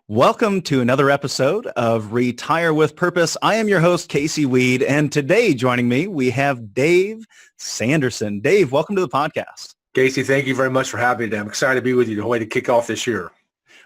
Welcome to another episode of Retire with Purpose. I am your host, Casey Weade, and today joining me, we have Dave Sanderson. Dave, welcome to the podcast. Casey, thank you very much for having me today. I'm excited to be with you the way to kick off this year.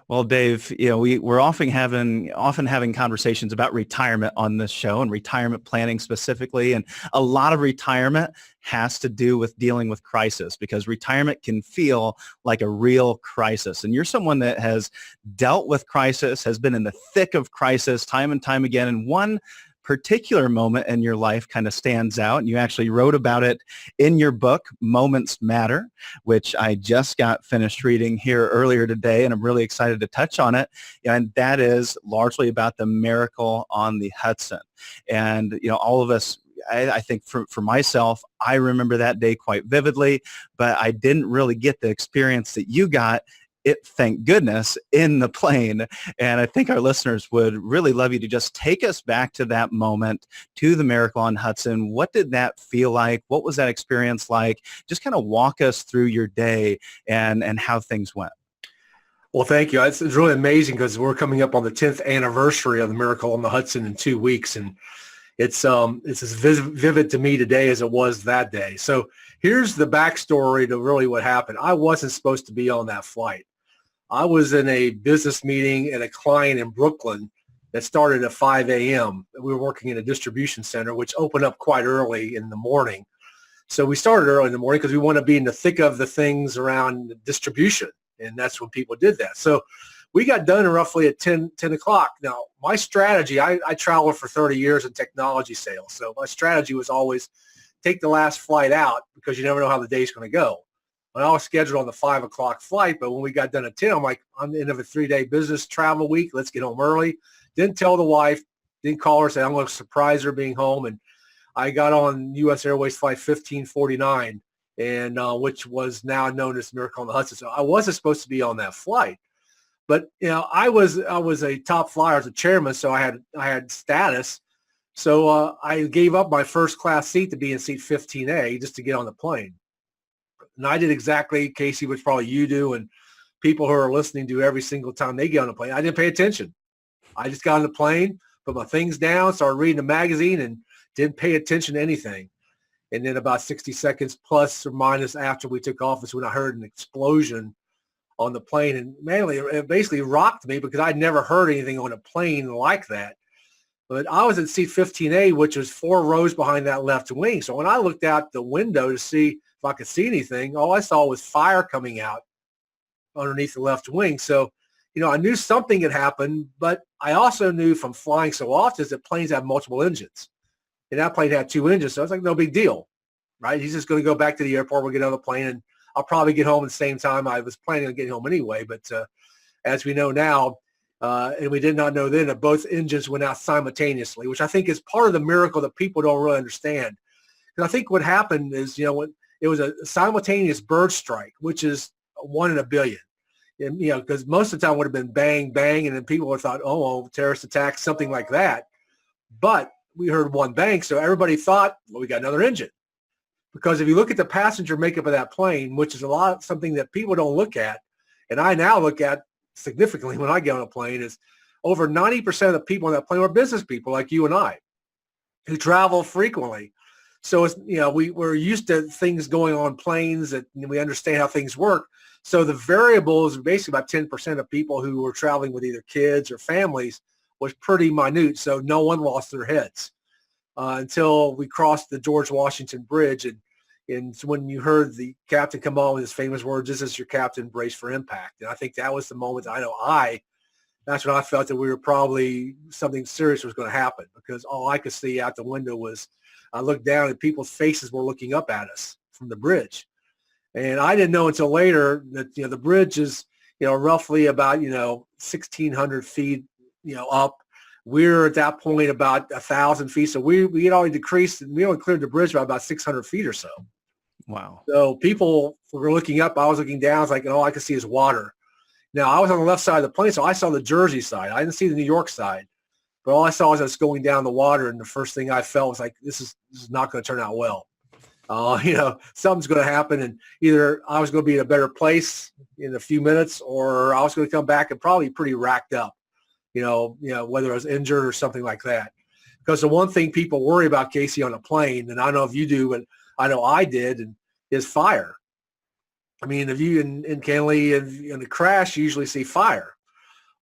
Well, Dave, we're often having conversations about retirement on this show and retirement planning specifically. And a lot of retirement has to do with dealing with crisis because retirement can feel like a real crisis. And you're someone that has dealt with crisis, has been in the thick of crisis time and time again. And one particular moment in your life kind of stands out, and you actually wrote about it in your book, Moments Matter, which I just got finished reading here earlier today, and I'm really excited to touch on it. And that is largely about the miracle on the Hudson. And, all of us, I think for myself, I remember that day quite vividly, but I didn't really get the experience that you got, thank goodness, in the plane. And I think our listeners would really love you to just take us back to that moment, to the miracle on Hudson. What did that feel like? What was that experience like? Just kind of walk us through your day and how things went. Well, thank you. It's really amazing because we're coming up on the 10th anniversary of the miracle on the Hudson in 2 weeks. And it's as vivid to me today as it was that day. So here's the backstory to really what happened. I wasn't supposed to be on that flight. I was in a business meeting at a client in Brooklyn that started at 5 a.m. We were working in a distribution center, which opened up quite early in the morning. So we started early in the morning because we want to be in the thick of the things around distribution. And that's when people did that. So we got done roughly at 10 o'clock. Now, my strategy, I traveled for 30 years in technology sales. So my strategy was always take the last flight out because you never know how the day's going to go. I was scheduled on the 5 o'clock flight, but when we got done at 10, I'm like, I'm the end of a 3-day business travel week. Let's get home early. Didn't tell the wife, didn't call her, say I'm going to surprise her being home. And I got on U.S. Airways Flight 1549, and which was now known as Miracle on the Hudson. So I wasn't supposed to be on that flight. But, I was a top flyer as a chairman, so I had status. So I gave up my first class seat to be in seat 15A just to get on the plane. And I did exactly, Casey, which probably you do and people who are listening do every single time they get on the plane. I didn't pay attention. I just got on the plane, put my things down, started reading the magazine, and didn't pay attention to anything. And then about 60 seconds plus or minus after we took off is when I heard an explosion on the plane. And mainly, it basically rocked me because I'd never heard anything on a plane like that. But I was in seat 15A, which was 4 rows behind that left wing. So when I looked out the window to see if I could see anything, all I saw was fire coming out underneath the left wing. So, I knew something had happened, but I also knew from flying so often that planes have multiple engines. And that plane had 2 engines, so I was like, no big deal, right? He's just going to go back to the airport, we'll get on the plane, and I'll probably get home at the same time. I was planning on getting home anyway, but as we know now, and we did not know then, that both engines went out simultaneously, which I think is part of the miracle that people don't really understand. Because I think what happened is, when it was a simultaneous bird strike, which is 1 in a billion. And, because most of the time it would have been bang, bang, and then people would have thought, oh, terrorist attack, something like that. But we heard 1 bang, so everybody thought, well, we got another engine. Because if you look at the passenger makeup of that plane, which is something that people don't look at, and I now look at significantly when I get on a plane, is over 90% of the people on that plane are business people like you and I who travel frequently. So it's, we're used to things going on planes that we understand how things work. So the variable is basically about 10% of people who were traveling with either kids or families was pretty minute. So no one lost their heads until we crossed the George Washington Bridge. And when you heard the captain come on with his famous words, "This is your captain, brace for impact." And I think that was the moment that's when I felt that we were probably something serious was going to happen, because all I could see out the window was I looked down and people's faces were looking up at us from the bridge. And I didn't know until later that, the bridge is, roughly about, 1,600 feet, up. We're at that point about 1,000 feet. So we had already decreased, and we only cleared the bridge by about 600 feet or so. Wow. So people were looking up. I was looking down. It's like, all I could see is water. Now, I was on the left side of the plane, so I saw the Jersey side. I didn't see the New York side. But all I saw was us going down the water, and the first thing I felt was like, this is not going to turn out well. Something's going to happen, and either I was going to be in a better place in a few minutes, or I was going to come back and probably pretty racked up. whether I was injured or something like that. Because the one thing people worry about, Casey, on a plane, and I don't know if you do, but I know I did, and is fire. I mean, if you in Kenley in a crash, you usually see fire.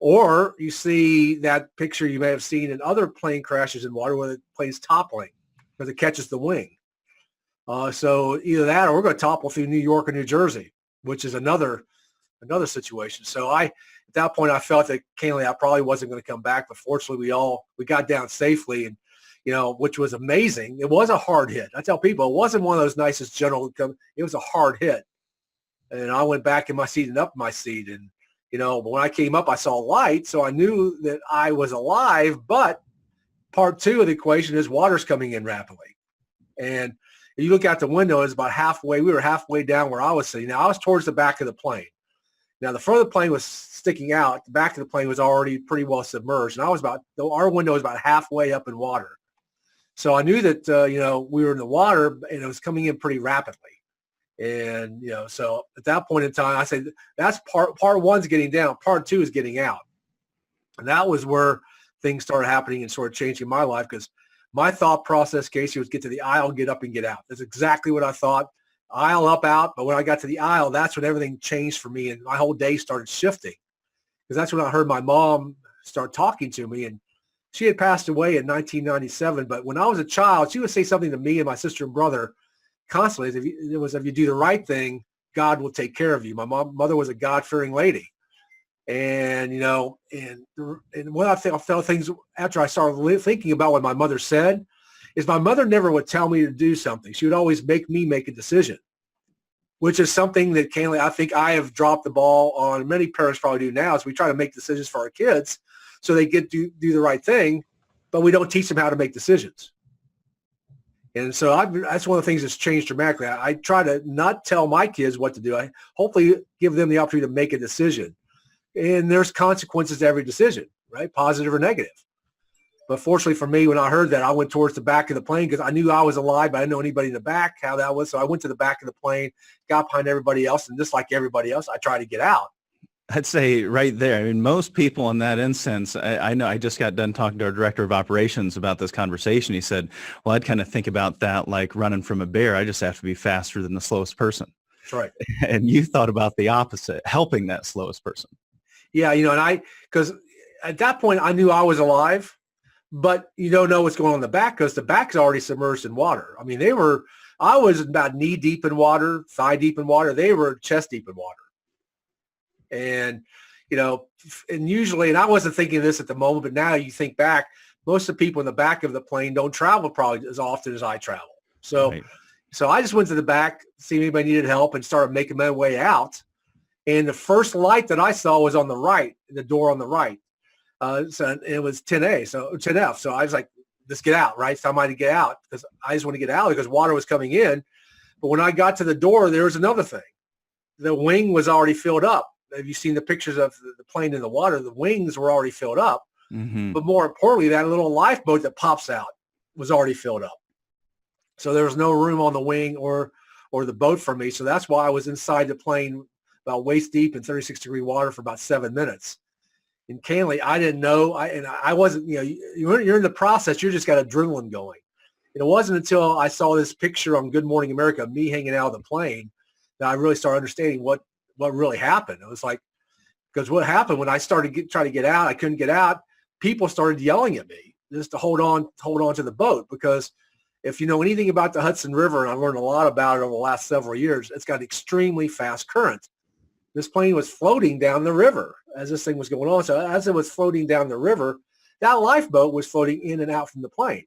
Or you see that picture you may have seen in other plane crashes in water where the plane's toppling because it catches the wing. So either that or we're going to topple through New York or New Jersey, which is another situation. So at that point, I felt that candidly I probably wasn't going to come back, but fortunately we got down safely, and which was amazing. It was a hard hit. I tell people it wasn't one of those nicest general. It was a hard hit, and I went back in my seat and up my seat, and but when I came up, I saw light, so I knew that I was alive. But part two of the equation is water's coming in rapidly, and if you look out the window, it's about halfway. We were halfway down where I was sitting. Now I was towards the back of the plane. Now, the front of the plane was sticking out. The back of the plane was already pretty well submerged. And our window was about halfway up in water. So I knew that, we were in the water and it was coming in pretty rapidly. And, so at that point in time, I said, that's part one's getting down. Part two is getting out. And that was where things started happening and sort of changing my life, because my thought process, Casey, was get to the aisle, get up and get out. That's exactly what I thought. Aisle up, out. But when I got to the aisle, that's when everything changed for me, and my whole day started shifting, because that's when I heard my mom start talking to me. And she had passed away in 1997. But when I was a child, she would say something to me and my sister and brother constantly. If you do the right thing, God will take care of you. My mother was a God-fearing lady. And, and what I felt things after I started thinking about what my mother said is my mother never would tell me to do something. She would always make me make a decision, which is something that I think I have dropped the ball on. Many parents probably do now, is we try to make decisions for our kids so they get to do the right thing, but we don't teach them how to make decisions. And so that's one of the things that's changed dramatically. I try to not tell my kids what to do. I hopefully give them the opportunity to make a decision. And there's consequences to every decision, right? Positive or negative. But fortunately for me, when I heard that, I went towards the back of the plane because I knew I was alive, but I didn't know anybody in the back, how that was. So I went to the back of the plane, got behind everybody else, and just like everybody else, I tried to get out. I'd say right there. I mean, most people in that instance, I know I just got done talking to our director of operations about this conversation. He said, well, I'd kind of think about that like running from a bear. I just have to be faster than the slowest person. That's right. And you thought about the opposite, helping that slowest person. Yeah, because at that point I knew I was alive, but you don't know what's going on in the back because the back's already submerged in water. I mean, I was about knee deep in water, thigh deep in water. They were chest deep in water. And, and usually, and I wasn't thinking of this at the moment, but now you think back, most of the people in the back of the plane don't travel probably as often as I travel. So, Right. So I just went to the back, see if anybody needed help, and started making my way out. And the first light that I saw was on the right, the door on the right. So it was 10A, so 10F. So I was like, let's get out, right? So I might get out because I just want to get out because water was coming in. But when I got to the door, there was another thing. The wing was already filled up. Have you seen the pictures of the plane in the water? The wings were already filled up. Mm-hmm. But more importantly, that little lifeboat that pops out was already filled up. So there was no room on the wing or the boat for me. So that's why I was inside the plane about waist deep in 36-degree water for about 7 minutes. And candidly, I didn't know. I wasn't, you're in the process. You just got adrenaline going. And it wasn't until I saw this picture on Good Morning America, me hanging out of the plane, that I really started understanding what really happened. It was like, because what happened when I started trying to get out, I couldn't get out. People started yelling at me just to hold on to the boat, because if you know anything about the Hudson River, and I've learned a lot about it over the last several years, it's got extremely fast current. This plane was floating down the river as this thing was going on. So as it was floating down the river, that lifeboat was floating in and out from the plane.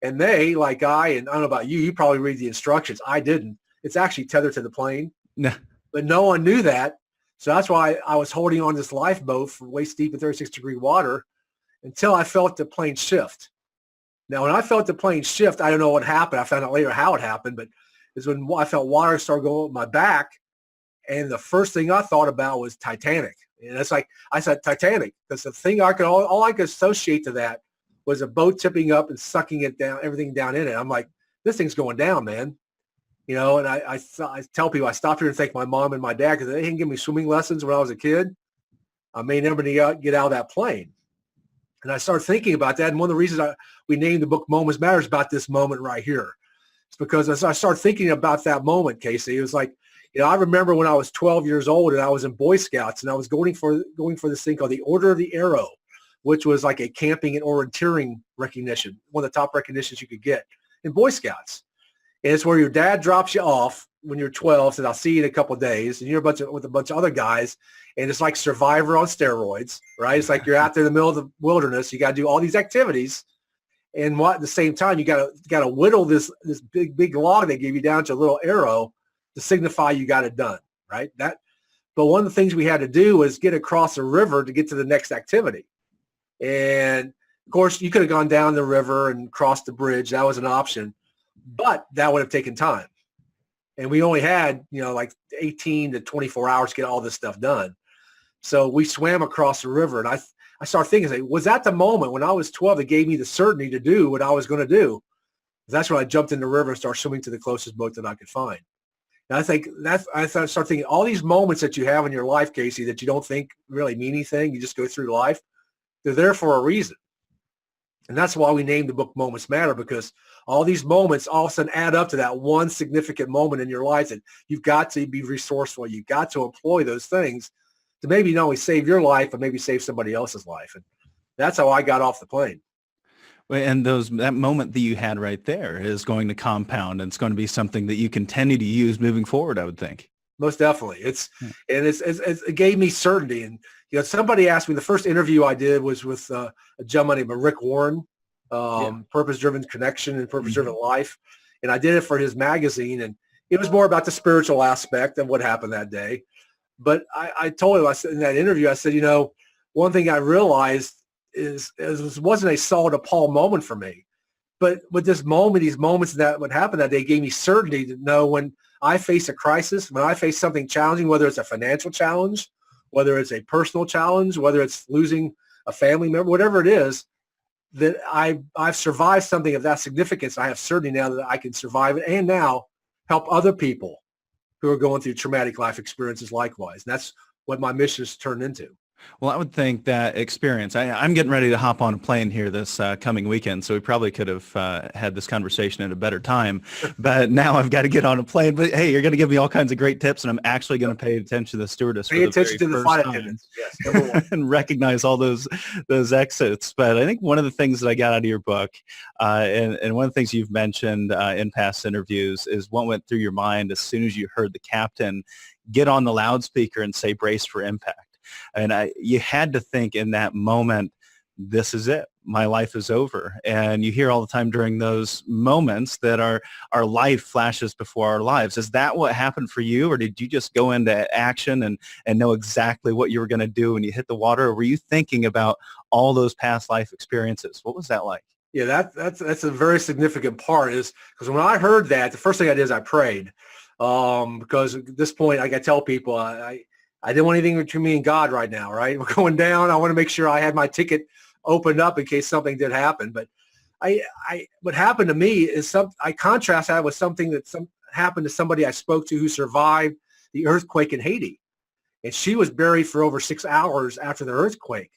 And they, like and I don't know about you, you probably read the instructions. I didn't. It's actually tethered to the plane. No. But no one knew that. So that's why I was holding on this lifeboat from waist deep in 36-degree water until I felt the plane shift. Now, when I felt the plane shift, I don't know what happened. I found out later how it happened, but it's when I felt water start going up my back. And the first thing I thought about was Titanic. And it's like, I said Titanic, because the thing all I could associate to that was a boat tipping up and sucking it down, everything down in it. I'm like, this thing's going down, man. And I tell people, I stopped here to thank my mom and my dad because they didn't give me swimming lessons when I was a kid. I may never get out of that plane. And I started thinking about that. And one of the reasons we named the book Moments Matter is about this moment right here. It's because as I started thinking about that moment, Casey, it was like, I remember when I was 12 years old and I was in Boy Scouts and I was going for this thing called the Order of the Arrow, which was like a camping and orienteering recognition, one of the top recognitions you could get in Boy Scouts. And it's where your dad drops you off when you're 12, says, I'll see you in a couple of days. And you're with a bunch of other guys. And it's like Survivor on steroids, right? It's like you're out there in the middle of the wilderness. You got to do all these activities. And at the same time, you got to whittle this big log they give you down to a little arrow to signify you got it done, right? But one of the things we had to do was get across the river to get to the next activity. And of course, you could have gone down the river and crossed the bridge. That was an option, but that would have taken time. And we only had, like 18 to 24 hours to get all this stuff done. So we swam across the river, and I started thinking, was that the moment when I was 12 that gave me the certainty to do what I was going to do? That's when I jumped in the river and started swimming to the closest boat that I could find. And I think I started thinking all these moments that you have in your life, Casey, that you don't think really mean anything. You just go through life. They're there for a reason. And that's why we named the book Moments Matter, because all these moments all of a sudden add up to that one significant moment in your life that you've got to be resourceful. You've got to employ those things to maybe not only save your life, but maybe save somebody else's life. And that's how I got off the plane. And that moment that you had right there is going to compound, and it's going to be something that you continue to use moving forward, I would think. Most definitely. It gave me certainty. And, somebody asked me, the first interview I did was with a gentleman named Rick Warren, Purpose-Driven Connection and Purpose-Driven Life. And I did it for his magazine. And it was more about the spiritual aspect of what happened that day. But I told him, I said in that interview, I said, one thing I realized is it wasn't a Saul to Paul moment for me. But with this moment, these moments that would happen that day gave me certainty to know when I face a crisis, when I face something challenging, whether it's a financial challenge, whether it's a personal challenge, whether it's losing a family member, whatever it is, that I've survived something of that significance. I have certainty now that I can survive it and now help other people who are going through traumatic life experiences likewise. And that's what my mission has turned into. Well, I would think that experience, I'm getting ready to hop on a plane here this coming weekend, so we probably could have had this conversation at a better time, but now I've got to get on a plane. But hey, you're going to give me all kinds of great tips, and I'm actually going to pay attention to the stewardess. Pay attention to the flight attendants, yes, number one. And recognize all those exits. But I think one of the things that I got out of your book, and one of the things you've mentioned in past interviews, is what went through your mind as soon as you heard the captain get on the loudspeaker and say, "Brace for impact." And you had to think in that moment, this is it. My life is over. And you hear all the time during those moments that our life flashes before our lives. Is that what happened for you? Or did you just go into action and know exactly what you were going to do when you hit the water? Or were you thinking about all those past life experiences? What was that like? Yeah, that's a very significant part, is because when I heard that, the first thing I did is I prayed. Because at this point, like I tell people, I didn't want anything between me and God right now, right? We're going down. I want to make sure I had my ticket opened up in case something did happen. But what happened to me is I contrast that with something that happened to somebody I spoke to who survived the earthquake in Haiti. And she was buried for over 6 hours after the earthquake.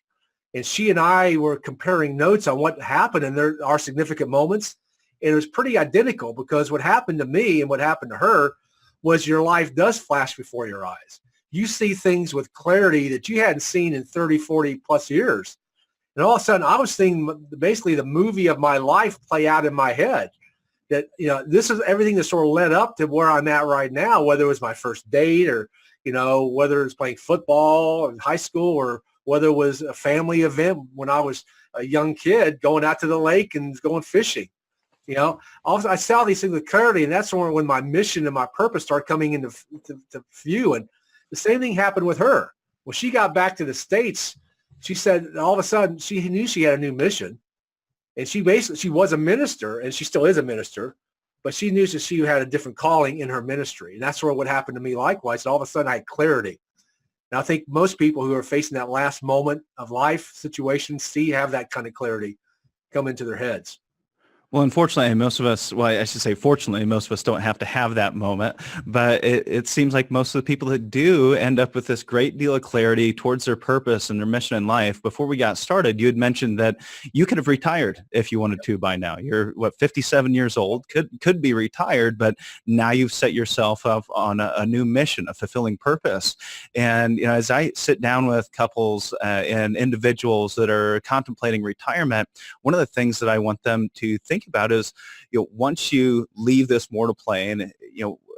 And she and I were comparing notes on what happened and our significant moments. And it was pretty identical, because what happened to me and what happened to her was your life does flash before your eyes. You see things with clarity that you hadn't seen in 30, 40 plus years. And all of a sudden I was seeing basically the movie of my life play out in my head, that, this is everything that sort of led up to where I'm at right now, whether it was my first date or, whether it's playing football in high school or whether it was a family event when I was a young kid going out to the lake and going fishing. Also I saw these things with clarity, and that's when my mission and my purpose started coming into view. And the same thing happened with her. When she got back to the States, she said all of a sudden she knew she had a new mission. And she was a minister, and she still is a minister, but she knew that she had a different calling in her ministry. And that's what happened to me likewise. All of a sudden I had clarity. And I think most people who are facing that last moment of life situation have that kind of clarity come into their heads. Well, unfortunately, most of us, well, I should say fortunately, most of us don't have to have that moment, but it seems like most of the people that do end up with this great deal of clarity towards their purpose and their mission in life. Before we got started, you had mentioned that you could have retired if you wanted to by now. You're, 57 years old, could be retired, but now you've set yourself up on a new mission, a fulfilling purpose. And, as I sit down with couples and individuals that are contemplating retirement, one of the things that I want them to think about is, once you leave this mortal plane,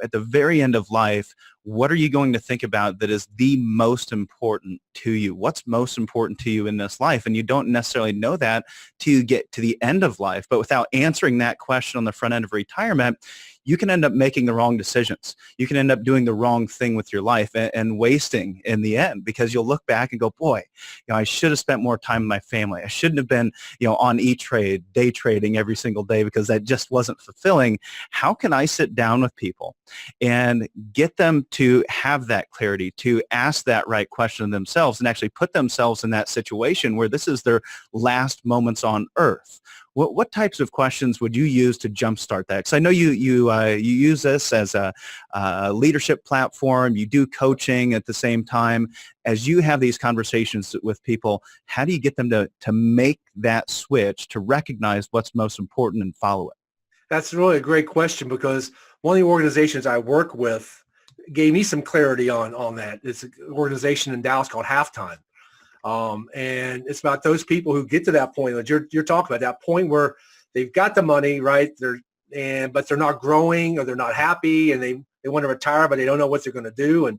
at the very end of life, what are you going to think about that is the most important to you? What's most important to you in this life? And you don't necessarily know that till you get to the end of life. But without answering that question on the front end of retirement, you can end up making the wrong decisions. You can end up doing the wrong thing with your life and wasting in the end, because you'll look back and go, boy, I should have spent more time with my family. I shouldn't have been, on E-Trade, day trading every single day, because that just wasn't fulfilling. How can I sit down with people and get them to have that clarity, to ask that right question of themselves and actually put themselves in that situation where this is their last moments on earth? What types of questions would you use to jumpstart that? Because I know you use this as a leadership platform. You do coaching at the same time. As you have these conversations with people, how do you get them to make that switch, to recognize what's most important and follow it? That's really a great question, because one of the organizations I work with gave me some clarity on that. It's an organization in Dallas called Halftime. And it's about those people who get to that point that you're talking about, that point where they've got the money, right? But they're not growing, or they're not happy, and they want to retire, but they don't know what they're going to do. And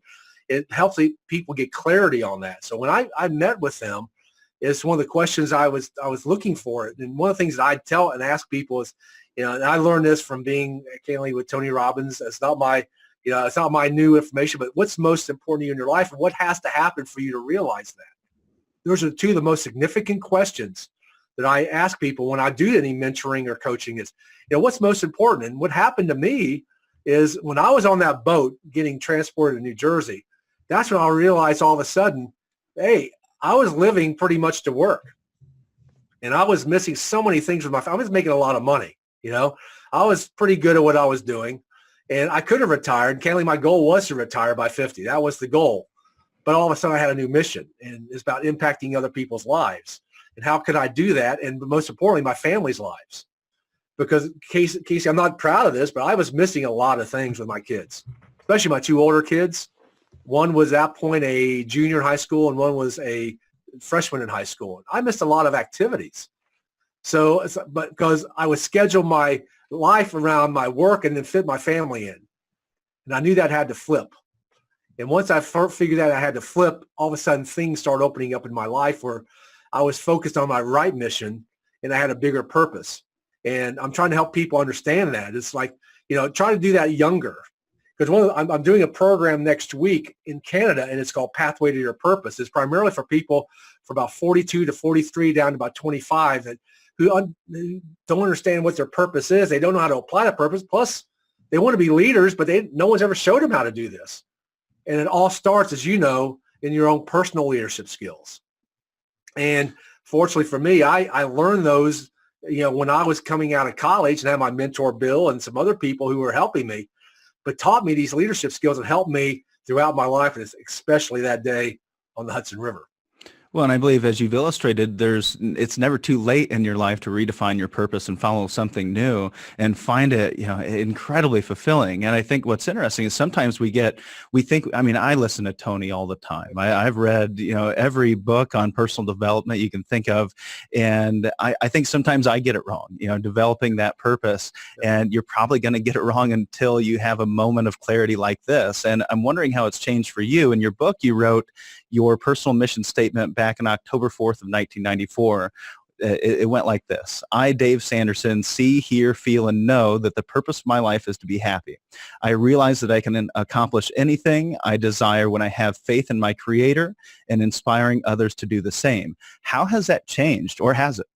it helps people get clarity on that. So when I met with them, it's one of the questions I was looking for. And one of the things that I tell and ask people is, and I learned this from being occasionally with Tony Robbins. It's not my new information, but what's most important to you in your life, and what has to happen for you to realize that? Those are two of the most significant questions that I ask people when I do any mentoring or coaching is, what's most important? And what happened to me is when I was on that boat getting transported to New Jersey, that's when I realized all of a sudden, hey, I was living pretty much to work. And I was missing so many things with I was making a lot of money. I was pretty good at what I was doing, and I could have retired. Candidly, my goal was to retire by 50. That was the goal. But all of a sudden I had a new mission, and it's about impacting other people's lives. And how could I do that? And most importantly, my family's lives. Because Casey, I'm not proud of this, but I was missing a lot of things with my kids, especially my two older kids. One was at that point a junior in high school, and one was a freshman in high school. I missed a lot of activities. So, but because I would schedule my life around my work and then fit my family in. And I knew that had to flip. And once I figured out I had to flip, all of a sudden things started opening up in my life where I was focused on my right mission and I had a bigger purpose. And I'm trying to help people understand that. It's like, try to do that younger. Because I'm doing a program next week in Canada, and it's called Pathway to Your Purpose. It's primarily for people from about 42 to 43 down to about 25 who don't understand what their purpose is. They don't know how to apply that purpose. Plus, they want to be leaders, but no one's ever showed them how to do this. And it all starts, as you know, in your own personal leadership skills. And fortunately for me, I learned those, when I was coming out of college, and had my mentor, Bill, and some other people who were helping me, but taught me these leadership skills that helped me throughout my life, and especially that day on the Hudson River. Well, and I believe, as you've illustrated, it's never too late in your life to redefine your purpose and follow something new and find it, incredibly fulfilling. And I think what's interesting is sometimes we think, I listen to Tony all the time. I've read, every book on personal development you can think of. And I think sometimes I get it wrong, developing that purpose. And you're probably going to get it wrong until you have a moment of clarity like this. And I'm wondering how it's changed for you. In your book, you wrote your personal mission statement back on October 4th of 1994. It went like this. I, Dave Sanderson, see, hear, feel, and know that the purpose of my life is to be happy. I realize that I can accomplish anything I desire when I have faith in my Creator and inspiring others to do the same. How has that changed, or has it?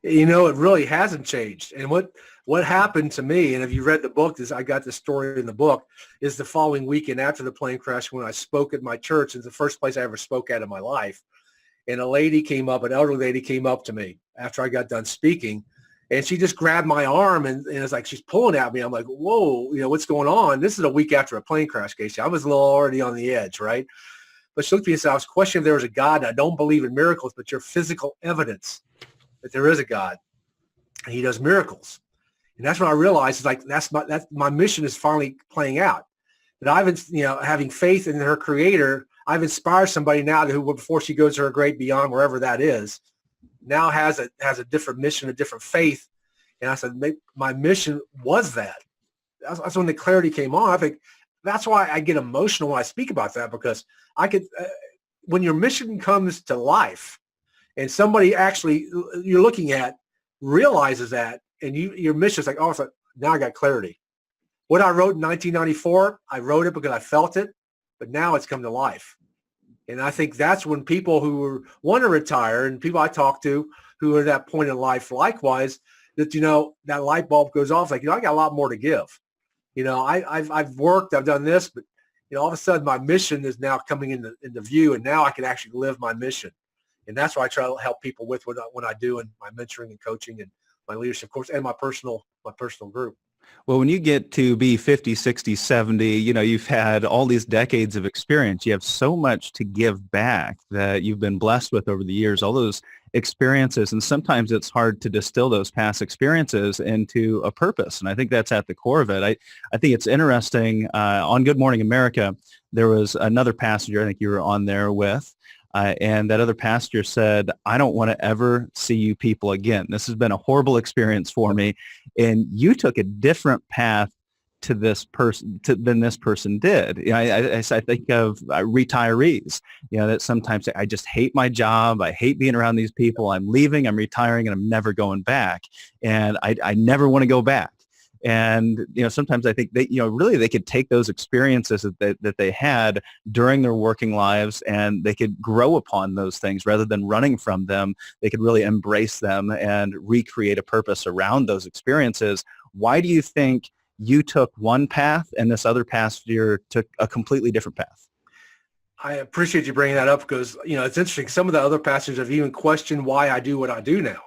It really hasn't changed. And what happened to me, and if you read the book, I got the story in the book, is the following weekend after the plane crash when I spoke at my church. It's the first place I ever spoke at in my life. And an elderly lady came up to me after I got done speaking, And she just grabbed my arm and it's like she's pulling at me. I'm like, whoa, what's going on? This is a week after a plane crash, Casey. I was a little already on the edge, right? But she looked at me and said, I was questioning if there was a God. And I don't believe in miracles, but your physical evidence that there is a God and he does miracles. And that's when I realized, it's like, that's my mission is finally playing out. That I've been, having faith in her creator, I've inspired somebody now who, before she goes to her great beyond, wherever that is, now has a different mission, a different faith. And I said, my mission was that. That's when the clarity came on. I think that's why I get emotional when I speak about that, because I could, when your mission comes to life and somebody actually you're looking at realizes that, and your mission is like, oh, so now I got clarity. What I wrote in 1994, I wrote it because I felt it, but now it's come to life. And I think that's when people who want to retire and people I talk to who are at that point in life, likewise, that, that light bulb goes off. Like, I got a lot more to give. I've worked, I've done this, but, all of a sudden my mission is now coming into view, and now I can actually live my mission. And that's what I try to help people with when I do in my mentoring and coaching and my leadership course and my personal group. Well, when you get to be 50, 60, 70, you've had all these decades of experience. You have so much to give back that you've been blessed with over the years, all those experiences. And sometimes it's hard to distill those past experiences into a purpose. And I think that's at the core of it. I think it's interesting. On Good Morning America, there was another passenger I think you were on there with. And that other pastor said, I don't want to ever see you people again. This has been a horrible experience for me. And you took a different path to this person than this person did. I think of retirees, that sometimes I just hate my job. I hate being around these people. I'm leaving, I'm retiring, and I'm never going back. And I never want to go back. And, sometimes I think they, really they could take those experiences that they had during their working lives, and they could grow upon those things rather than running from them. They could really embrace them and recreate a purpose around those experiences. Why do you think you took one path and this other passenger took a completely different path? I appreciate you bringing that up because, it's interesting. Some of the other passengers have even questioned why I do what I do now.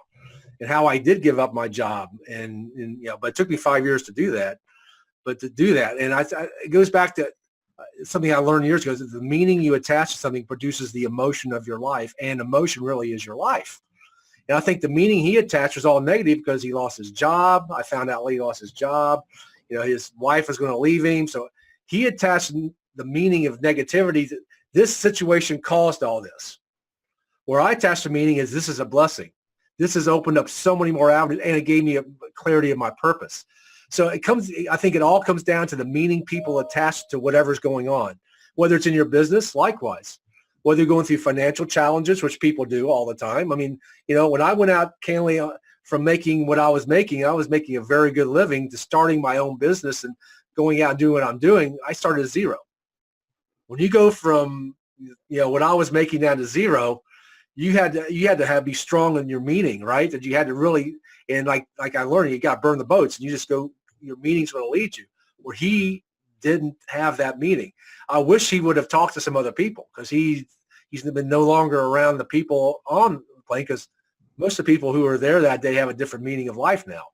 And how I did give up my job, and but it took me 5 years to do that. But to do that, and it goes back to something I learned years ago: is that the meaning you attach to something produces the emotion of your life, and emotion really is your life. And I think the meaning he attached was all negative because he lost his job. I found out he lost his job. His wife was going to leave him, so he attached the meaning of negativity. That this situation caused all this. Where I attached the meaning is this is a blessing. This has opened up so many more avenues, and it gave me a clarity of my purpose. So I think it all comes down to the meaning people attach to whatever's going on, whether it's in your business, likewise, whether you're going through financial challenges, which people do all the time. I mean, when I went out candidly from making what I was making a very good living to starting my own business and going out and doing what I'm doing. I started at zero. When you go from, what I was making down to zero, you had to be strong in your meaning, right? That you had to really, and like I learned, you got to burn the boats, and you just go. Your meaning's going to lead you. Where he didn't have that meaning. I wish he would have talked to some other people because he's been no longer around the people on the plane because most of the people who are there that day have a different meaning of life now.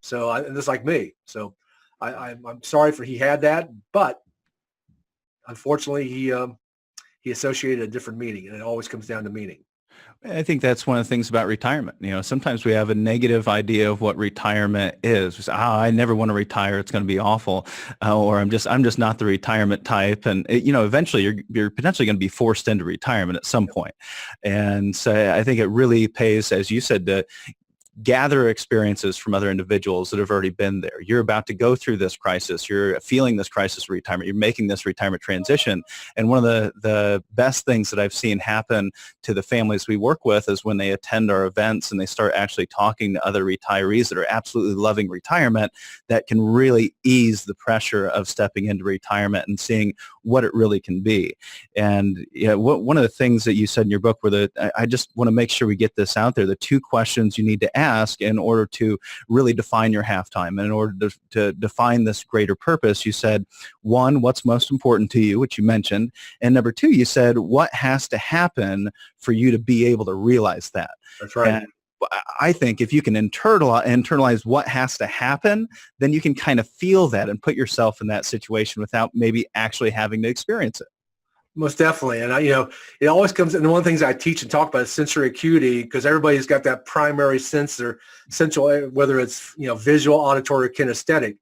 So and just like me. So I'm sorry he had that, but unfortunately he associated a different meaning, and it always comes down to meaning. I think that's one of the things about retirement. Sometimes we have a negative idea of what retirement is. We say, I never want to retire. It's going to be awful. Or I'm just not the retirement type. And, eventually you're potentially going to be forced into retirement at some point. And so I think it really pays, as you said, to gather experiences from other individuals that have already been there. You're about to go through this crisis. You're feeling this crisis of retirement. You're making this retirement transition. And one of the best things that I've seen happen to the families we work with is when they attend our events and they start actually talking to other retirees that are absolutely loving retirement, that can really ease the pressure of stepping into retirement and seeing what it really can be. And one of the things that you said in your book were I just want to make sure we get this out there, the two questions you need to ask in order to really define your halftime and in order to define this greater purpose. You said, one, what's most important to you, which you mentioned, and number two, you said, what has to happen for you to be able to realize that? That's right. I think if you can internalize what has to happen, then you can kind of feel that and put yourself in that situation without maybe actually having to experience it. Most definitely. And it always comes, and one of the things I teach and talk about is sensory acuity, because everybody's got that primary sense or central, whether it's, visual, auditory, or kinesthetic.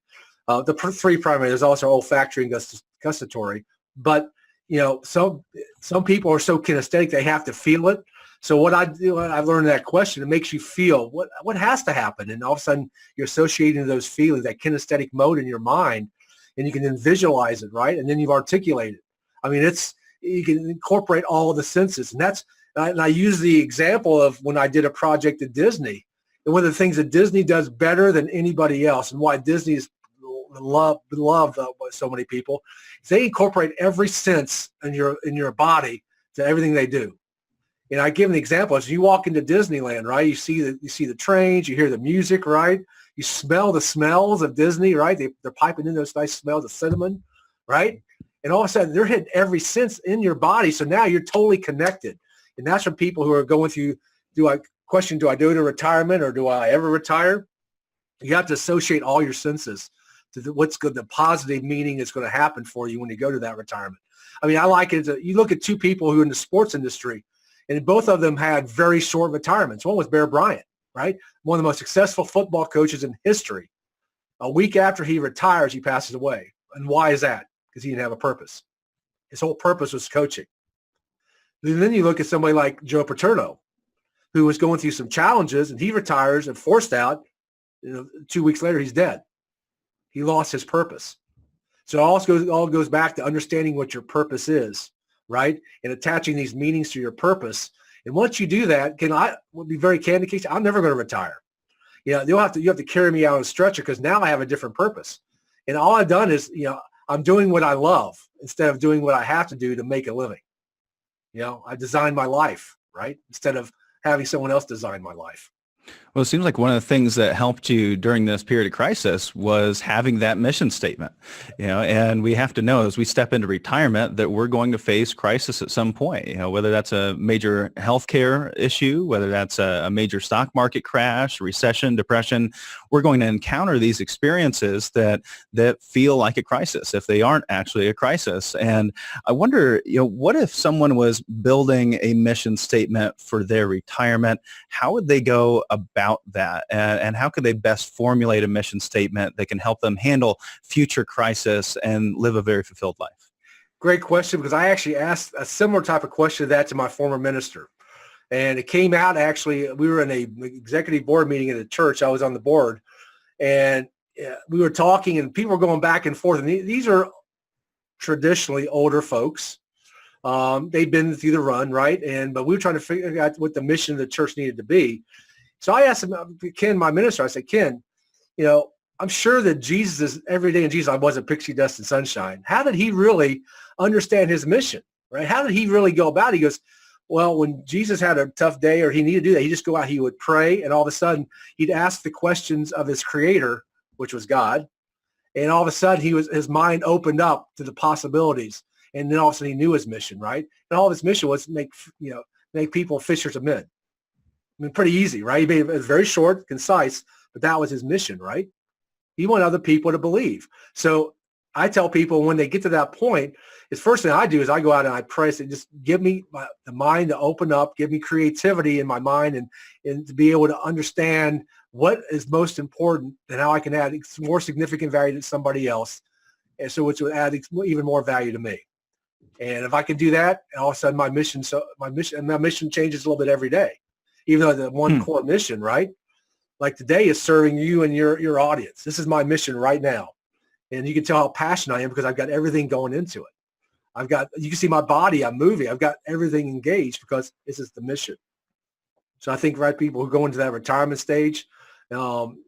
The three primary, there's also olfactory and gustatory. But, some people are so kinesthetic, they have to feel it. So what I do, I've learned that question, it makes you feel what has to happen. And all of a sudden you're associating those feelings, that kinesthetic mode in your mind, and you can then visualize it, right? And then you've articulated. I mean, you can incorporate all of the senses. And I use the example of when I did a project at Disney. And one of the things that Disney does better than anybody else, and why Disney is beloved by so many people, is they incorporate every sense in your body to everything they do. And I give an example. As you walk into Disneyland, right? You see the trains, you hear the music, right? You smell the smells of Disney, right? They're piping in those nice smells of cinnamon, right? And all of a sudden, they're hitting every sense in your body. So now you're totally connected. And that's from people who are going through, do I do to retirement, or do I ever retire? You have to associate all your senses to the positive meaning that's going to happen for you when you go to that retirement. I mean, I like it. You look at two people who are in the sports industry, and both of them had very short retirements. One was Bear Bryant, right? One of the most successful football coaches in history. A week after he retires, he passes away. And why is that? Because he didn't have a purpose. His whole purpose was coaching. And then you look at somebody like Joe Paterno, who was going through some challenges, and he retires and forced out. 2 weeks later, he's dead. He lost his purpose. So it all goes back to understanding what your purpose is, right? And attaching these meanings to your purpose. And once you do that, I will be very candid, Casey, I'm never going to retire. You have to carry me out on a stretcher, because now I have a different purpose. And all I've done is, I'm doing what I love instead of doing what I have to do to make a living. I designed my life, right? Instead of having someone else design my life. Well, it seems like one of the things that helped you during this period of crisis was having that mission statement, and we have to know as we step into retirement that we're going to face crisis at some point, whether that's a major healthcare issue, whether that's a major stock market crash, recession, depression. We're going to encounter these experiences that feel like a crisis if they aren't actually a crisis. And I wonder, what if someone was building a mission statement for their retirement? How would they go about that, and how could they best formulate a mission statement that can help them handle future crisis and live a very fulfilled life? Great question, because I actually asked a similar type of question to that to my former minister. And it came out, actually, we were in a executive board meeting at a church. I was on the board, and we were talking, and people were going back and forth. And these are traditionally older folks. They've been through the run, right? But we were trying to figure out what the mission of the church needed to be. So I asked him, Ken, my minister, I said, Ken, I'm sure that Jesus is every day in Jesus. I wasn't pixie dust and sunshine. How did he really understand his mission, right? How did he really go about it? He goes, well, when Jesus had a tough day or he needed to do that, he'd just go out, he would pray, and all of a sudden he'd ask the questions of his creator, which was God. And all of a sudden his mind opened up to the possibilities. And then all of a sudden he knew his mission, right? And all of his mission was to make people fishers of men. I mean, pretty easy, right? It was very short, concise, but that was his mission, right? He wanted other people to believe. So I tell people when they get to that point, the first thing I do is I go out and I pray, say, just give me the mind to open up, give me creativity in my mind, and to be able to understand what is most important and how I can add more significant value to somebody else, and so which will add even more value to me. And if I can do that, all of a sudden my mission changes a little bit every day. Even though the one core mission, right? Like today is serving you and your audience. This is my mission right now. And you can tell how passionate I am because I've got everything going into it. You can see my body, I'm moving. I've got everything engaged because this is the mission. So I think, right, people who go into that retirement stage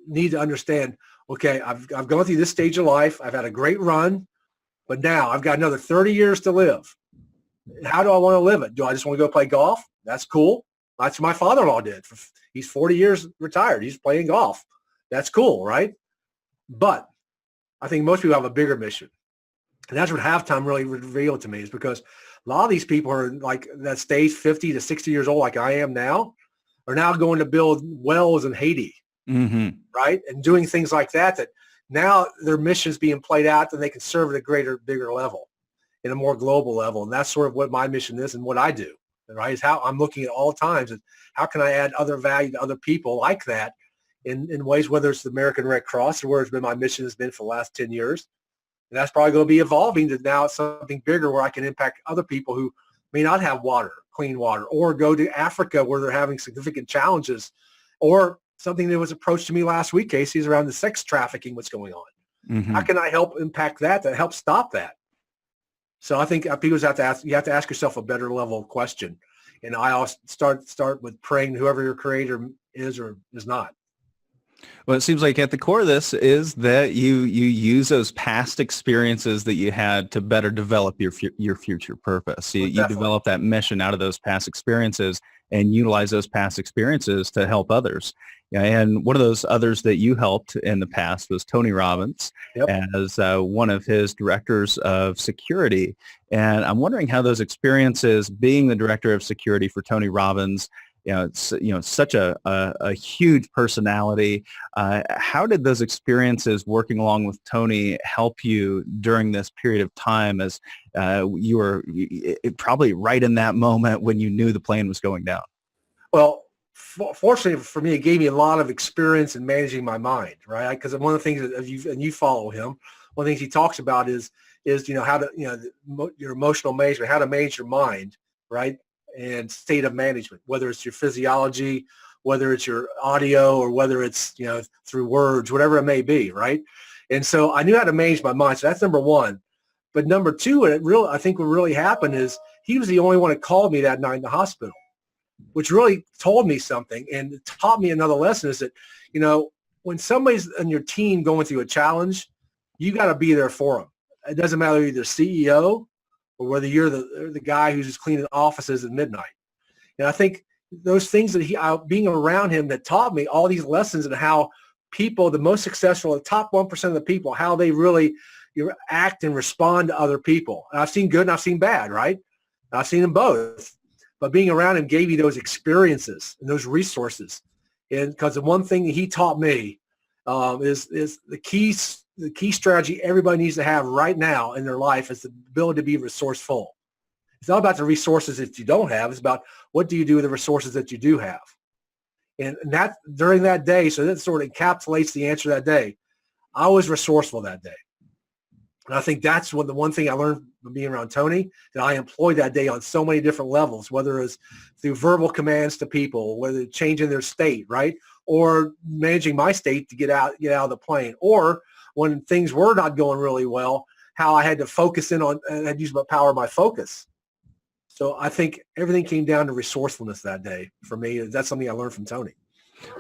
need to understand, okay, I've gone through this stage of life. I've had a great run, but now I've got another 30 years to live. How do I want to live it? Do I just want to go play golf? That's cool. That's what my father-in-law did. He's 40 years retired. He's playing golf. That's cool, right? But I think most people have a bigger mission. And that's what halftime really revealed to me, is because a lot of these people are like that stage 50 to 60 years old like I am now, are now going to build wells in Haiti, right? And doing things like that, that now their mission's being played out and they can serve at a bigger level, in a more global level. And that's sort of what my mission is and what I do, right? Is how I'm looking at all times, is how can I add other value to other people like that in ways, whether it's the American Red Cross, or where it's been my mission has been for the last 10 years. And that's probably going to be evolving to now something bigger where I can impact other people who may not have water, clean water, or go to Africa where they're having significant challenges, or something that was approached to me last week, Casey, is around the sex trafficking, what's going on. How can I help impact that help stop that? So I think people have to ask, you have to ask yourself a better level of question. And I always start with praying whoever your creator is or is not. Well, it seems like at the core of this is that you use those past experiences that you had to better develop your future purpose. You develop that mission out of those past experiences and utilize those past experiences to help others. Yeah, and one of those others that you helped in the past was Tony Robbins as one of his directors of security. And I'm wondering how those experiences, being the director of security for Tony Robbins, it's such a huge personality. How did those experiences working along with Tony help you during this period of time, as you were probably right in that moment when you knew the plane was going down? Well, fortunately for me, it gave me a lot of experience in managing my mind, right? Because one of the things that you follow him, one of the things he talks about is how to your emotional management, how to manage your mind, right? And state of management, whether it's your physiology, whether it's your audio, or whether it's through words, whatever it may be, right? And so I knew how to manage my mind. So that's number one. But number two, I think what really happened is he was the only one that called me that night in the hospital, which really told me something and taught me another lesson, is that, when somebody's on your team going through a challenge, you got to be there for them. It doesn't matter if you're the CEO or whether you're the guy who's just cleaning offices at midnight. And I think those things that being around him, that taught me all these lessons, and how people, the most successful, the top 1% of the people, how they really act and respond to other people. And I've seen good and I've seen bad, right? I've seen them both. But being around him gave you those experiences and those resources. And because the one thing that he taught me is the key strategy everybody needs to have right now in their life is the ability to be resourceful. It's not about the resources that you don't have. It's about what do you do with the resources that you do have. And that during that day, so that sort of encapsulates the answer that day. I was resourceful that day. And I think that's the one thing I learned from being around Tony, that I employed that day on so many different levels, whether it was through verbal commands to people, whether changing their state, right? Or managing my state to get out of the plane, or when things were not going really well, how I had to focus in on and I'd use my power of my focus. So I think everything came down to resourcefulness that day for me. That's something I learned from Tony.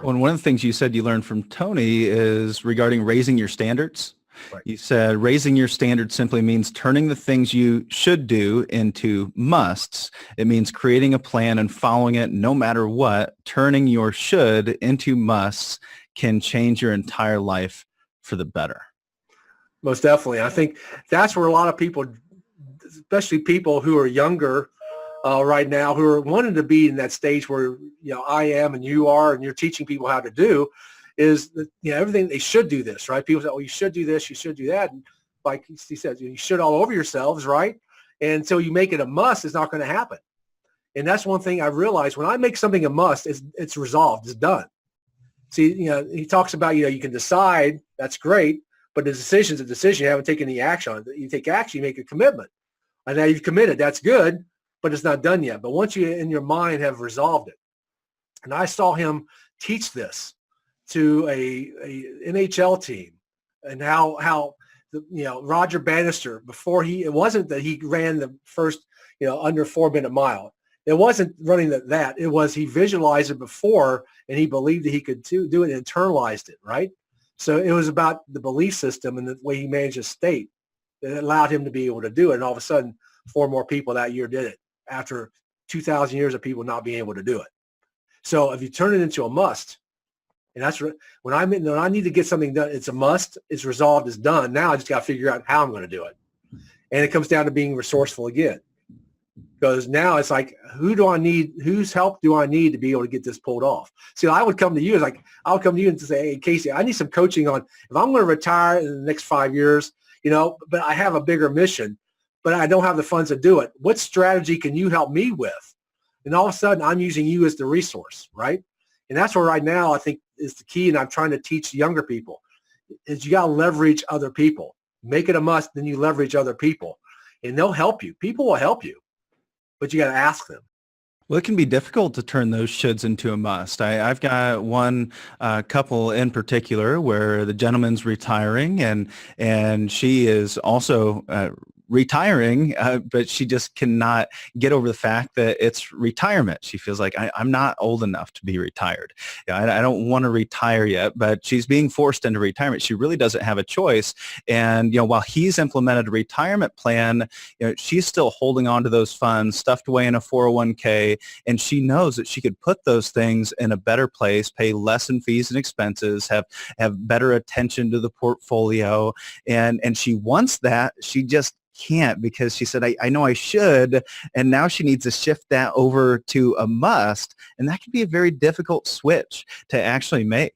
Well, and one of the things you said you learned from Tony is regarding raising your standards. Right. You said raising your standards simply means turning the things you should do into musts. It means creating a plan and following it no matter what. Turning your should into musts can change your entire life for the better. Most definitely. I think that's where a lot of people, especially people who are younger right now, who are wanting to be in that stage where I am and you are, and you're teaching people how to do, is that, everything they should do this, right? People say, "Oh, you should do this, you should do that," and like he says, you should all over yourselves, right? And until you make it a must, it's not going to happen. And that's one thing I realized: when I make something a must, it's resolved, it's done. See, he talks about you can decide, that's great, but the decision's a decision. You haven't taken any action on it. You take action, you make a commitment. And now you've committed. That's good, but it's not done yet. But once you in your mind have resolved it. And I saw him teach this to a NHL team, and how Roger Bannister, before it wasn't that he ran the first under 4-minute mile. It wasn't running that. It was he visualized it before, and he believed that he could do it and internalized it, right? So it was about the belief system and the way he managed his state that allowed him to be able to do it. And all of a sudden, 4 more people that year did it after 2,000 years of people not being able to do it. So if you turn it into a must, and that's when I need to get something done, it's a must, it's resolved, it's done. Now I just got to figure out how I'm going to do it. And it comes down to being resourceful again. Because now it's like, whose help do I need to be able to get this pulled off? See, I would come to you and say, hey, Casey, I need some coaching on if I'm going to retire in the next 5 years, but I have a bigger mission, but I don't have the funds to do it. What strategy can you help me with? And all of a sudden I'm using you as the resource, right? And that's where right now I think is the key. And I'm trying to teach younger people is you got to leverage other people, make it a must. Then you leverage other people and they'll help you. People will help you. But you got to ask them. Well, it can be difficult to turn those shoulds into a must. I've got one couple in particular where the gentleman's retiring and she is also retiring, but she just cannot get over the fact that it's retirement. She feels like I'm not old enough to be retired. I don't want to retire yet, but she's being forced into retirement. She really doesn't have a choice. And, while he's implemented a retirement plan, she's still holding on to those funds stuffed away in a 401k. And she knows that she could put those things in a better place, pay less in fees and expenses, have better attention to the portfolio. And she wants that. She just can't because she said, I know I should. And now she needs to shift that over to a must. And that can be a very difficult switch to actually make.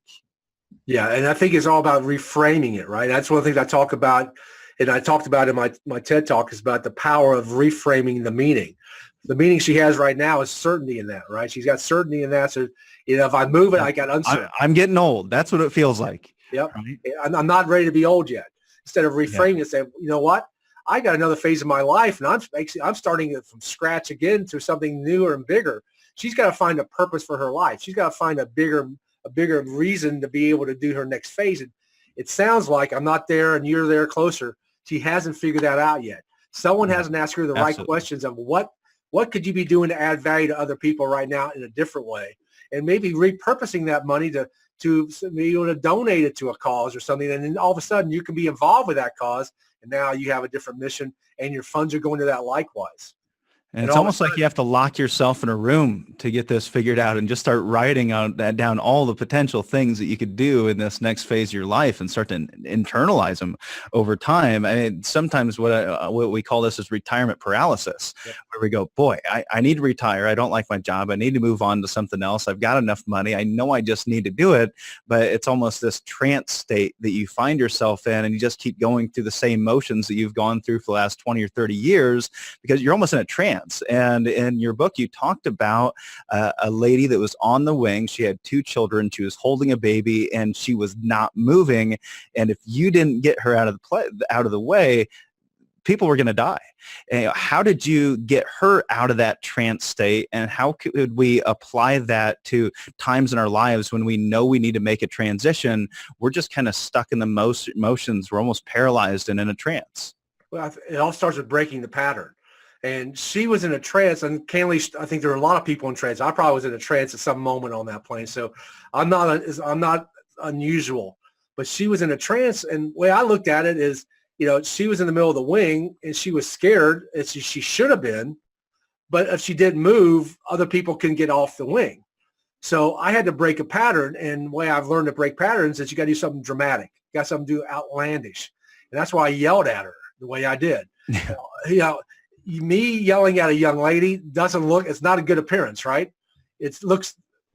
Yeah. And I think it's all about reframing it, right? That's one of the things I talk about. And I talked about in my TED Talk is about the power of reframing the meaning. The meaning she has right now is certainty in that, right? She's got certainty in that. So, if I move it, I got uncertainty. I'm getting old. That's what it feels like. Yep. Right? I'm not ready to be old yet. Instead of reframing it, say, you know what? I got another phase of my life, and I'm starting it from scratch again to something newer and bigger. She's got to find a purpose for her life. She's got to find a bigger reason to be able to do her next phase. And it sounds like I'm not there, and you're there closer. She hasn't figured that out yet. Someone hasn't asked her the right questions of what could you be doing to add value to other people right now in a different way, and maybe repurposing that money to be able to donate it to a cause or something. And then all of a sudden you can be involved with that cause. And now you have a different mission and your funds are going to that likewise. And it's almost like you have to lock yourself in a room to get this figured out and just start writing down all the potential things that you could do in this next phase of your life and start to internalize them over time. I mean, sometimes what we call this is retirement paralysis, where we go, boy, I need to retire. I don't like my job. I need to move on to something else. I've got enough money. I know I just need to do it. But it's almost this trance state that you find yourself in, and you just keep going through the same motions that you've gone through for the last 20 or 30 years because you're almost in a trance. And in your book, you talked about a lady that was on the wing. She had 2 children. She was holding a baby, and she was not moving. And if you didn't get her out of the way, people were going to die. And how did you get her out of that trance state? And how could we apply that to times in our lives when we know we need to make a transition? We're just kind of stuck in the motions. We're almost paralyzed and in a trance. Well, it all starts with breaking the pattern. And she was in a trance, and candidly, I think there are a lot of people in trance. I probably was in a trance at some moment on that plane, so I'm not unusual. But she was in a trance, and the way I looked at it is, she was in the middle of the wing, and she was scared, as she should have been. But if she didn't move, other people can get off the wing. So I had to break a pattern, and the way I've learned to break patterns is you got to do something dramatic. You got something to do outlandish, and that's why I yelled at her the way I did. Me yelling at a young lady it's not a good appearance, right?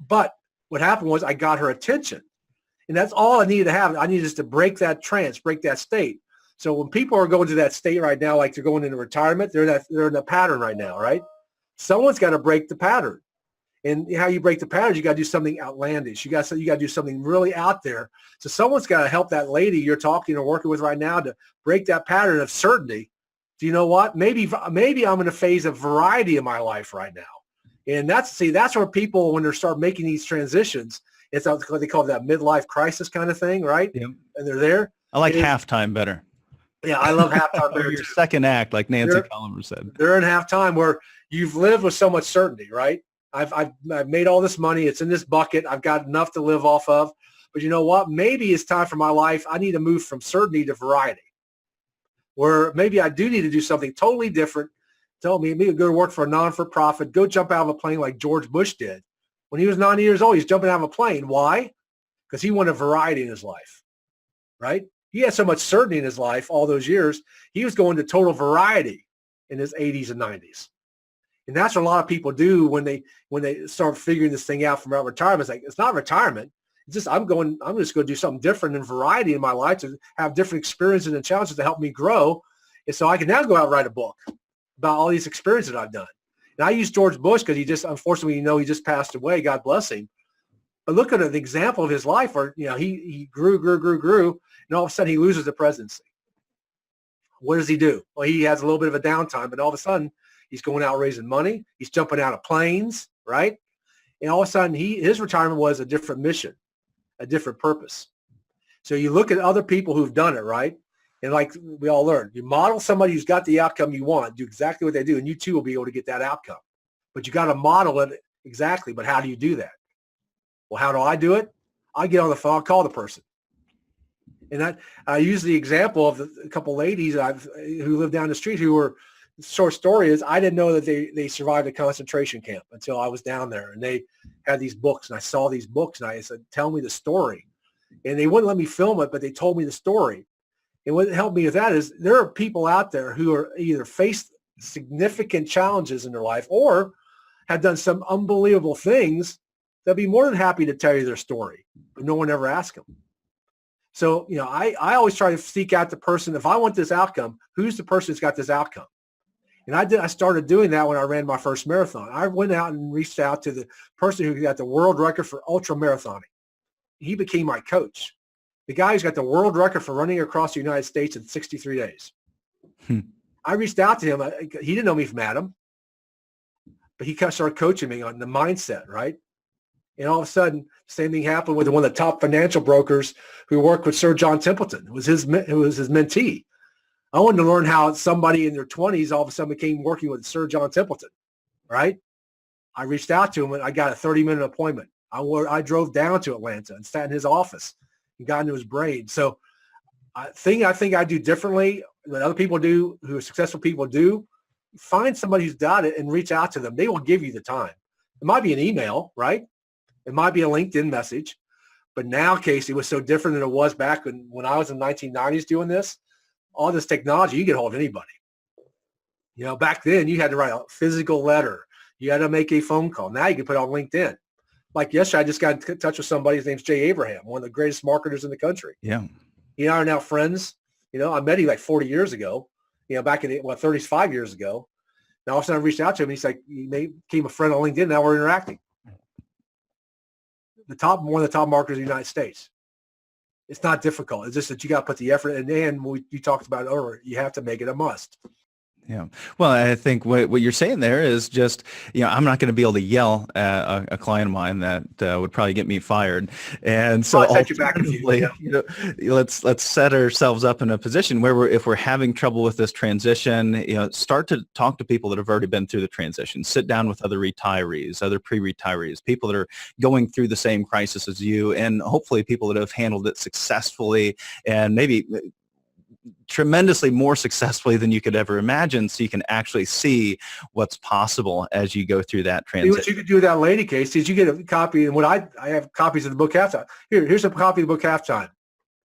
But what happened was I got her attention, and that's all I needed to have. I needed just to break that trance, break that state. So when people are going to that state right now, like they're going into retirement, they're in a pattern right now, right? Someone's got to break the pattern. And how you break the pattern, you got to do something outlandish. You got to do something really out there. So someone's got to help that lady you're talking or working with right now to break that pattern of certainty. Do you know what? Maybe I'm in a phase of variety in my life right now. And that's where people, when they start making these transitions, it's what they call that midlife crisis kind of thing, right? Yep. And they're there. I like halftime better. Yeah, I love halftime better. Your second act, like Nancy Culliver said. They're in halftime where you've lived with so much certainty, right? I've made all this money. It's in this bucket. I've got enough to live off of. But you know what? Maybe it's time for my life. I need to move from certainty to variety, where maybe I do need to do something totally different. Tell me, maybe go to work for a non-for-profit, go jump out of a plane like George Bush did. When he was 90 years old, he's jumping out of a plane. Why? Because he wanted variety in his life, right? He had so much certainty in his life all those years. He was going to total variety in his 80s and 90s. And that's what a lot of people do when they start figuring this thing out from retirement. It's like, it's not retirement. It's just, I'm just going to do something different and variety in my life to have different experiences and challenges to help me grow. And so I can now go out and write a book about all these experiences that I've done. And I use George Bush because he just, unfortunately, he just passed away. God bless him. But look at the example of his life where, he grew. And all of a sudden he loses the presidency. What does he do? Well, he has a little bit of a downtime, but all of a sudden he's going out raising money. He's jumping out of planes, right? And all of a sudden his retirement was a different mission, a different purpose. So you look at other people who've done it, right? And like we all learned, you model somebody who's got the outcome you want, do exactly what they do, and you too will be able to get that outcome. But you got to model it exactly. But how do you do that? Well, how do I do it? I get on the phone, I'll call the person. And I use the example of a couple ladies who live down the street who were, short story is, I didn't know that they survived a concentration camp until I was down there. And they had these books, and I saw these books, and I said, tell me the story. And they wouldn't let me film it, but they told me the story. And what helped me with that is there are people out there who are either faced significant challenges in their life or have done some unbelievable things. They'll be more than happy to tell you their story, but no one ever asked them. So, I always try to seek out the person. If I want this outcome, who's the person who's got this outcome? And I started doing that when I ran my first marathon. I went out and reached out to the person who got the world record for ultra marathoning. He became my coach. The guy who's got the world record for running across the United States in 63 days. I reached out to him. He didn't know me from Adam, but he started coaching me on the mindset, right? And all of a sudden, same thing happened with one of the top financial brokers who worked with Sir John Templeton, who was his mentee. I wanted to learn how somebody in their 20s all of a sudden became working with Sir John Templeton, right? I reached out to him, and I got a 30-minute appointment. I drove down to Atlanta and sat in his office and got into his brain. So I think I do differently than other people do, who are successful people do. Find somebody who's got it and reach out to them. They will give you the time. It might be an email, right? It might be a LinkedIn message. But now, Casey, it was so different than it was back when I was in the 1990s doing this. All this technology, you get hold of anybody. Back then you had to write a physical letter. You had to make a phone call. Now you can put it on LinkedIn. Like yesterday, I just got in touch with somebody. His name's Jay Abraham, one of the greatest marketers in the country. Yeah. He and I are now friends. I met him like 40 years ago, back in 35 years ago. Now all of a sudden I reached out to him. And he's like, he became a friend on LinkedIn. Now we're interacting. One of the top marketers in the United States. It's not difficult. It's just that you got to put the effort in. And you talked about it earlier. You have to make it a must. Yeah. Well, I think what you're saying there is just, I'm not going to be able to yell at a client of mine that would probably get me fired. And so ultimately, let's set ourselves up in a position where if we're having trouble with this transition, start to talk to people that have already been through the transition, sit down with other retirees, other pre-retirees, people that are going through the same crisis as you, and hopefully people that have handled it successfully and maybe tremendously more successfully than you could ever imagine, so you can actually see what's possible as you go through that transition. What you could do with that lady, Casey, is you get a copy, and I have copies of the book Halftime. Here's a copy of the book Halftime.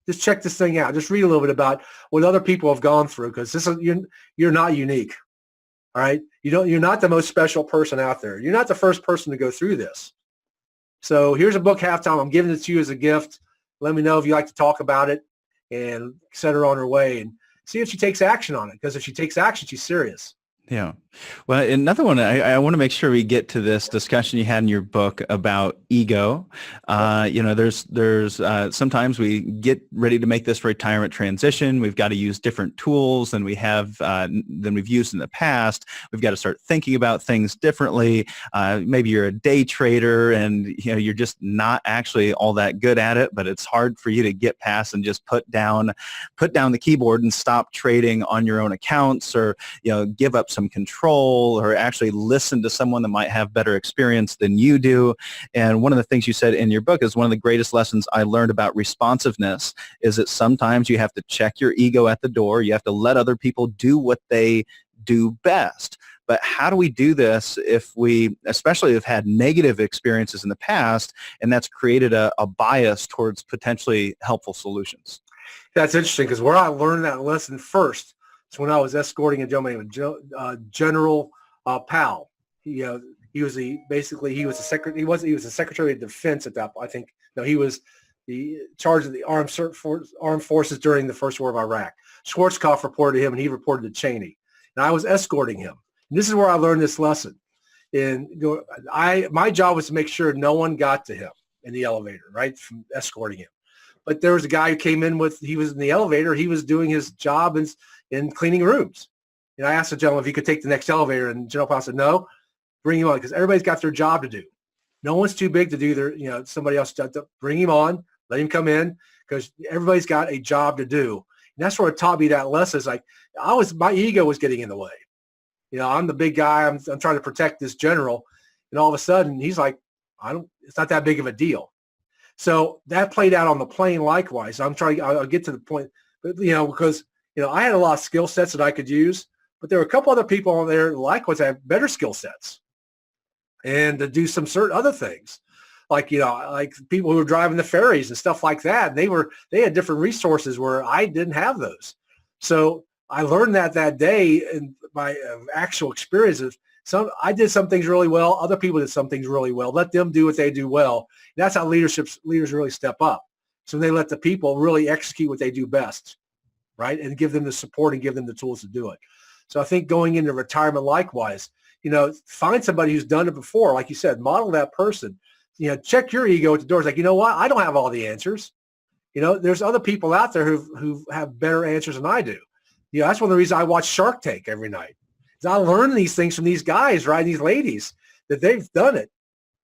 Just check this thing out. Just read a little bit about what other people have gone through, because you're not unique. All right, you're not the most special person out there. You're not the first person to go through this. So here's a book Halftime. I'm giving it to you as a gift. Let me know if you like to talk about it, and set her on her way and see if she takes action on it. Because if she takes action, she's serious. Yeah. Well, another one, I want to make sure we get to this discussion you had in your book about ego. There's sometimes we get ready to make this retirement transition. We've got to use different tools than we've used in the past. We've got to start thinking about things differently. Maybe you're a day trader and you're just not actually all that good at it, but it's hard for you to get past and just put down the keyboard and stop trading on your own accounts, or give up some control, or actually listen to someone that might have better experience than you do. And one of the things you said in your book is one of the greatest lessons I learned about responsiveness is that sometimes you have to check your ego at the door. You have to let other people do what they do best. But how do we do this if we, especially have had negative experiences in the past, and that's created a bias towards potentially helpful solutions? That's interesting, because where I learned that lesson first, when I was escorting a gentleman named General Powell. he was he was the secretary. He was the Secretary of Defense at that. I think no, he was the charge of the armed forces during the First War of Iraq. Schwarzkopf reported to him, and he reported to Cheney. And I was escorting him. And this is where I learned this lesson. My job was to make sure no one got to him in the elevator, right, from escorting him. But there was a guy who came in he was in the elevator. He was doing his job in cleaning rooms. And I asked the gentleman if he could take the next elevator, and General Powell said, no, bring him on, because everybody's got their job to do. No one's too big to do somebody else to bring him on, let him come in, because everybody's got a job to do. And that's where it taught me that lesson. It's like, my ego was getting in the way. I'm the big guy. I'm trying to protect this general. And all of a sudden he's like, it's not that big of a deal. So that played out on the plane likewise. I'll get to the point, but, because, I had a lot of skill sets that I could use, but there were a couple other people on there likewise that have better skill sets and to do some certain other things. Like people who were driving the ferries and stuff like that. They had different resources where I didn't have those. So I learned that day in my actual experiences. I did some things really well. Other people did some things really well. Let them do what they do well. And that's how leaders really step up. So they let the people really execute what they do best, right? And give them the support and give them the tools to do it. So I think going into retirement likewise, find somebody who's done it before. Like you said, model that person. Check your ego at the door. It's like, you know what? I don't have all the answers. There's other people out there who have better answers than I do. That's one of the reasons I watch Shark Tank every night. Is I learn these things from these guys, right? These ladies that they've done it.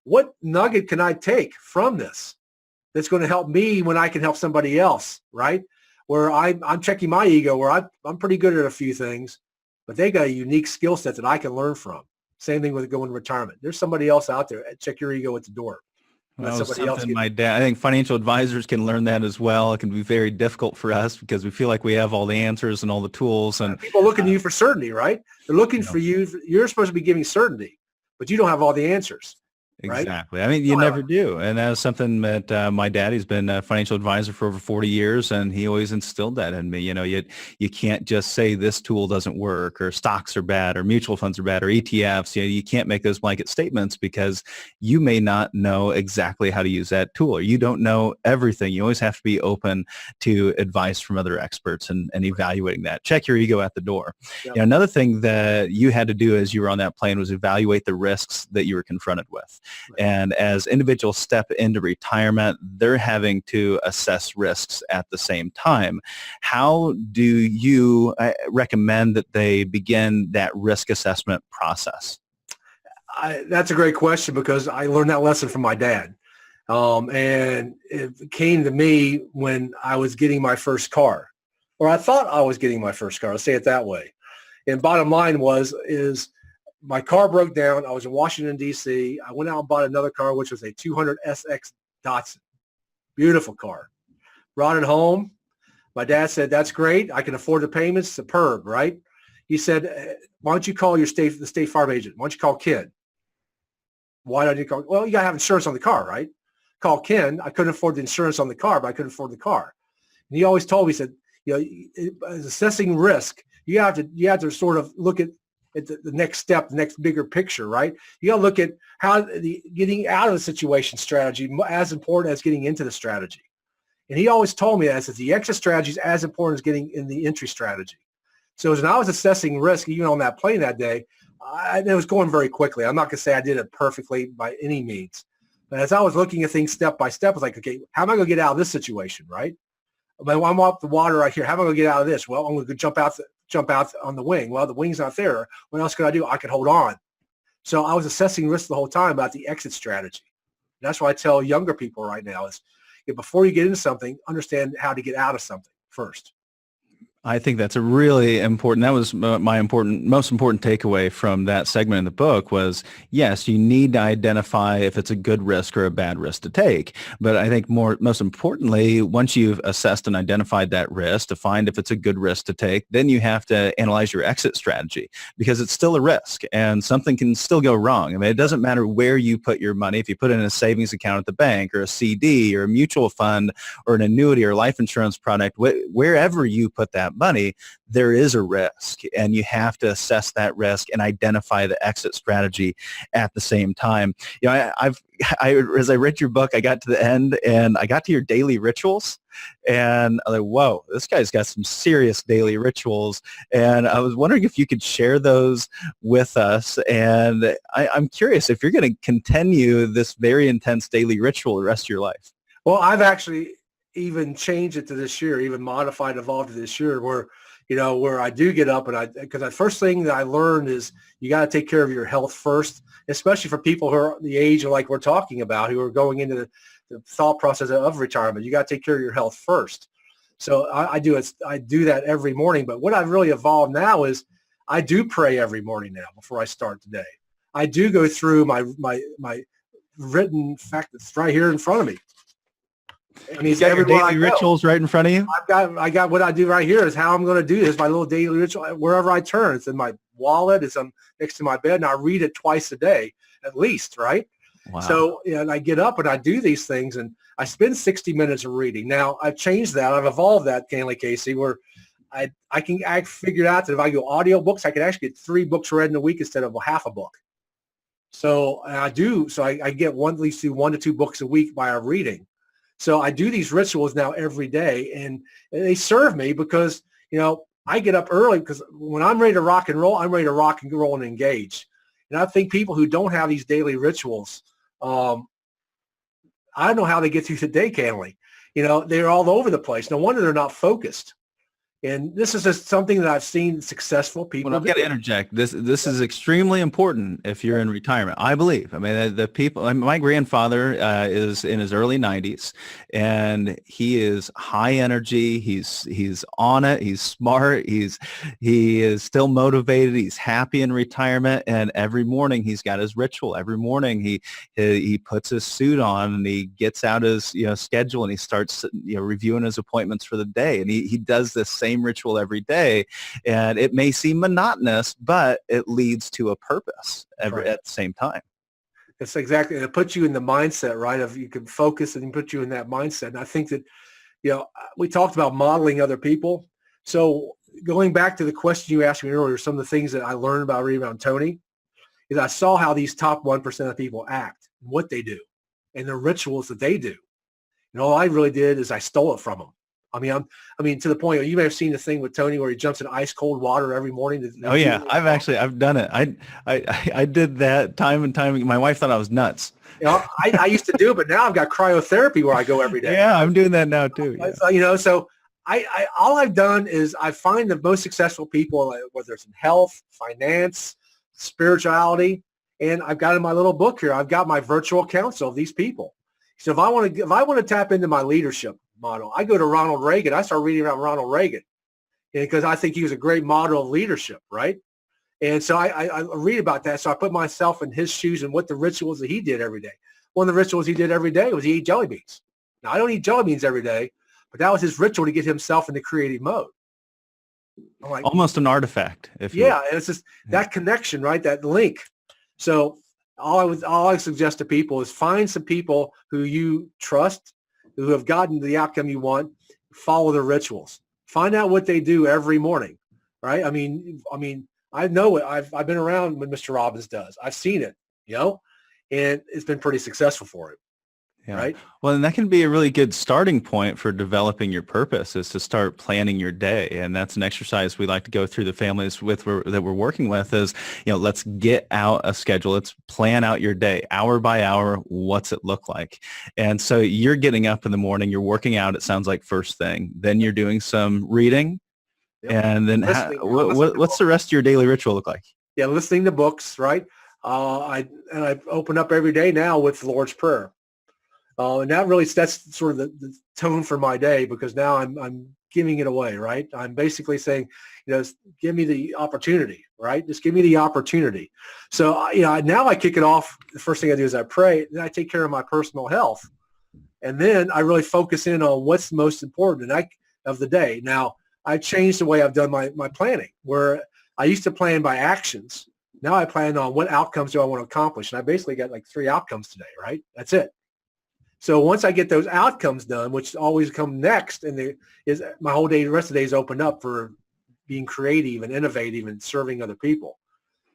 What nugget can I take from this that's going to help me when I can help somebody else, right? Where I'm checking my ego, where I'm pretty good at a few things, but they got a unique skill set that I can learn from. Same thing with going to retirement. There's somebody else out there. Check your ego at the door. That was something my dad, I think financial advisors can learn that as well. It can be very difficult for us because we feel like we have all the answers and all the tools. And people looking to you for certainty, right? They're looking for you. You're supposed to be giving certainty, but you don't have all the answers. Right? Exactly. I mean, you never do. And that's something that my daddy's been a financial advisor for over 40 years, and he always instilled that in me. You can't just say this tool doesn't work, or stocks are bad, or mutual funds are bad, or ETFs. You can't make those blanket statements because you may not know exactly how to use that tool, or you don't know everything. You always have to be open to advice from other experts and evaluating that. Check your ego at the door. Yep. Another thing that you had to do as you were on that plane was evaluate the risks that you were confronted with. Right. And as individuals step into retirement, they're having to assess risks at the same time. How do you recommend that they begin that risk assessment process? That's a great question, because I learned that lesson from my dad. And it came to me when I was getting my first car, or I thought I was getting my first car. Let's say it that way. And bottom line is my car broke down. I was in Washington, D.C. I went out and bought another car, which was a 200 SX Datsun. Beautiful car. Brought it home. My dad said, that's great. I can afford the payments. Superb, right? He said, why don't you call the state farm agent? Why don't you call Ken? Why don't you call? Well, you got to have insurance on the car, right? Call Ken. I couldn't afford the insurance on the car, but I couldn't afford the car. And he always told me, he said, as assessing risk, you have to sort of look at the next step, the next bigger picture, right? You got to look at how getting out of the situation strategy as important as getting into the strategy. And he always told me that the exit strategy is as important as getting in the entry strategy. So as I was assessing risk, even on that plane that day, it was going very quickly. I'm not going to say I did it perfectly by any means. But as I was looking at things step by step, I was like, okay, how am I going to get out of this situation, right? I'm up the water right here. How am I going to get out of this? Well, I'm going to jump out on the wing. Well, the wing's not there. What else can I do? I can hold on. So I was assessing risk the whole time about the exit strategy. And that's what I tell younger people right now is, before you get into something, understand how to get out of something first. I think that's a really important, that was my most important takeaway from that segment in the book was, yes, you need to identify if it's a good risk or a bad risk to take. But I think most importantly, once you've assessed and identified that risk to find if it's a good risk to take, then you have to analyze your exit strategy, because it's still a risk and something can still go wrong. I mean, it doesn't matter where you put your money. If you put it in a savings account at the bank or a CD or a mutual fund or an annuity or life insurance product, wherever you put that that money, there is a risk, and you have to assess that risk and identify the exit strategy at the same time. As I read your book, I got to the end and I got to your daily rituals, and I'm like, whoa, this guy's got some serious daily rituals. And I was wondering if you could share those with us. And I'm curious if you're going to continue this very intense daily ritual the rest of your life. Well, I've actually even changed it to this year, even modified, evolved to this year where I do get up because the first thing that I learned is you got to take care of your health first, especially for people who are the age of like we're talking about, who are going into the thought process of retirement. You got to take care of your health first. So I do that every morning. But what I've really evolved now is I do pray every morning now before I start the day. I do go through my written fact that's right here in front of me. I mean, you got your daily rituals right in front of you? I got what I do right here is how I'm going to do this, my little daily ritual. Wherever I turn, it's in my wallet, it's next to my bed, and I read it twice a day at least, right? Wow. So, and I get up and I do these things, and I spend 60 minutes of reading. Now, I've changed that. I've evolved that, Casey, where I figured out that if I go audiobooks, I can actually get 3 books read in a week instead of half a book. So I get at least 1 to 2 books a week by reading. So I do these rituals now every day, and they serve me because, I get up early because when I'm ready to rock and roll, I'm ready to rock and roll and engage. And I think people who don't have these daily rituals, I don't know how they get through the day, Canley. They're all over the place. No wonder they're not focused. And this is just something that I've seen successful people. Well, I've got to interject. This is extremely important if you're in retirement, I believe. I mean, the people. My grandfather is in his early 90s, and he is high energy. He's on it. He's smart. He is still motivated. He's happy in retirement, and every morning he's got his ritual. Every morning he puts his suit on and he gets out his schedule and he starts reviewing his appointments for the day, and he does this same ritual every day, and it may seem monotonous, but it leads to a purpose at the same time. It's exactly, it puts you in the mindset, right? Of you can focus and put you in that mindset. And I think that, we talked about modeling other people. So going back to the question you asked me earlier, some of the things that I learned about reading about Tony is I saw how these top 1% of people act, what they do, and the rituals that they do. And all I really did is I stole it from them. I mean, to the point you may have seen the thing with Tony where he jumps in ice cold water every morning. Oh yeah, I've done it. I did that time and time. My wife thought I was nuts. I used to do it, but now I've got cryotherapy where I go every day. Yeah, I'm doing that now too. Yeah. So I all I've done is I find the most successful people, whether it's in health, finance, spirituality, and I've got in my little book here, I've got my virtual council of these people. So if I want to tap into my leadership model, I go to Ronald Reagan. I start reading about Ronald Reagan because I think he was a great model of leadership, right? And so I read about that. So I put myself in his shoes and what the rituals that he did every day. One of the rituals he did every day was he ate jelly beans. Now, I don't eat jelly beans every day, but that was his ritual to get himself into creative mode. I'm like, almost an artifact. And it's just that connection, right? That link. So all I suggest to people is find some people who you trust, who have gotten the outcome you want, follow the rituals. Find out what they do every morning, right? I mean, I know it. I've been around when Mr. Robbins does. I've seen it, and it's been pretty successful for him. Yeah. Right. Well, and that can be a really good starting point for developing your purpose, is to start planning your day. And that's an exercise we like to go through the families that we're working with is, let's get out a schedule. Let's plan out your day hour by hour. What's it look like? And so you're getting up in the morning, you're working out. It sounds like first thing, then you're doing some reading. Yep. And then what's the rest of your daily ritual look like? Yeah. Listening to books. Right. I open up every day now with the Lord's Prayer. And that's sort of the tone for my day, because now I'm giving it away, right? I'm basically saying, give me the opportunity, right? Just give me the opportunity. So, now I kick it off. The first thing I do is I pray, then I take care of my personal health. And then I really focus in on what's most important of the day. Now, I've changed the way I've done my planning, where I used to plan by actions. Now I plan on what outcomes do I want to accomplish. And I basically got like 3 outcomes today, right? That's it. So once I get those outcomes done, which always come next, and is my whole day, the rest of the day is opened up for being creative and innovative and serving other people.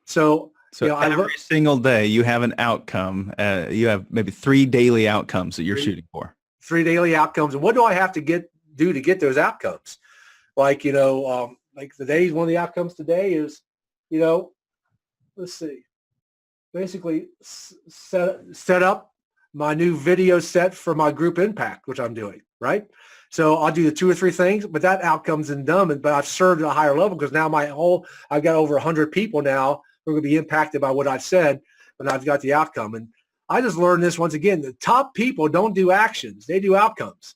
So, So every single day you have an outcome. You have maybe 3 daily outcomes that you're shooting for. 3 daily outcomes. And what do I have to do to get those outcomes? Like, like one of the outcomes today is, let's see, basically set up my new video set for my group impact, which I'm doing, right? So I'll do the 2 or 3 things, but that outcome's done, but I've served at a higher level because now I've got over 100 people now who are going to be impacted by what I've said, but I've got the outcome. And I just learned this once again, the top people don't do actions, they do outcomes.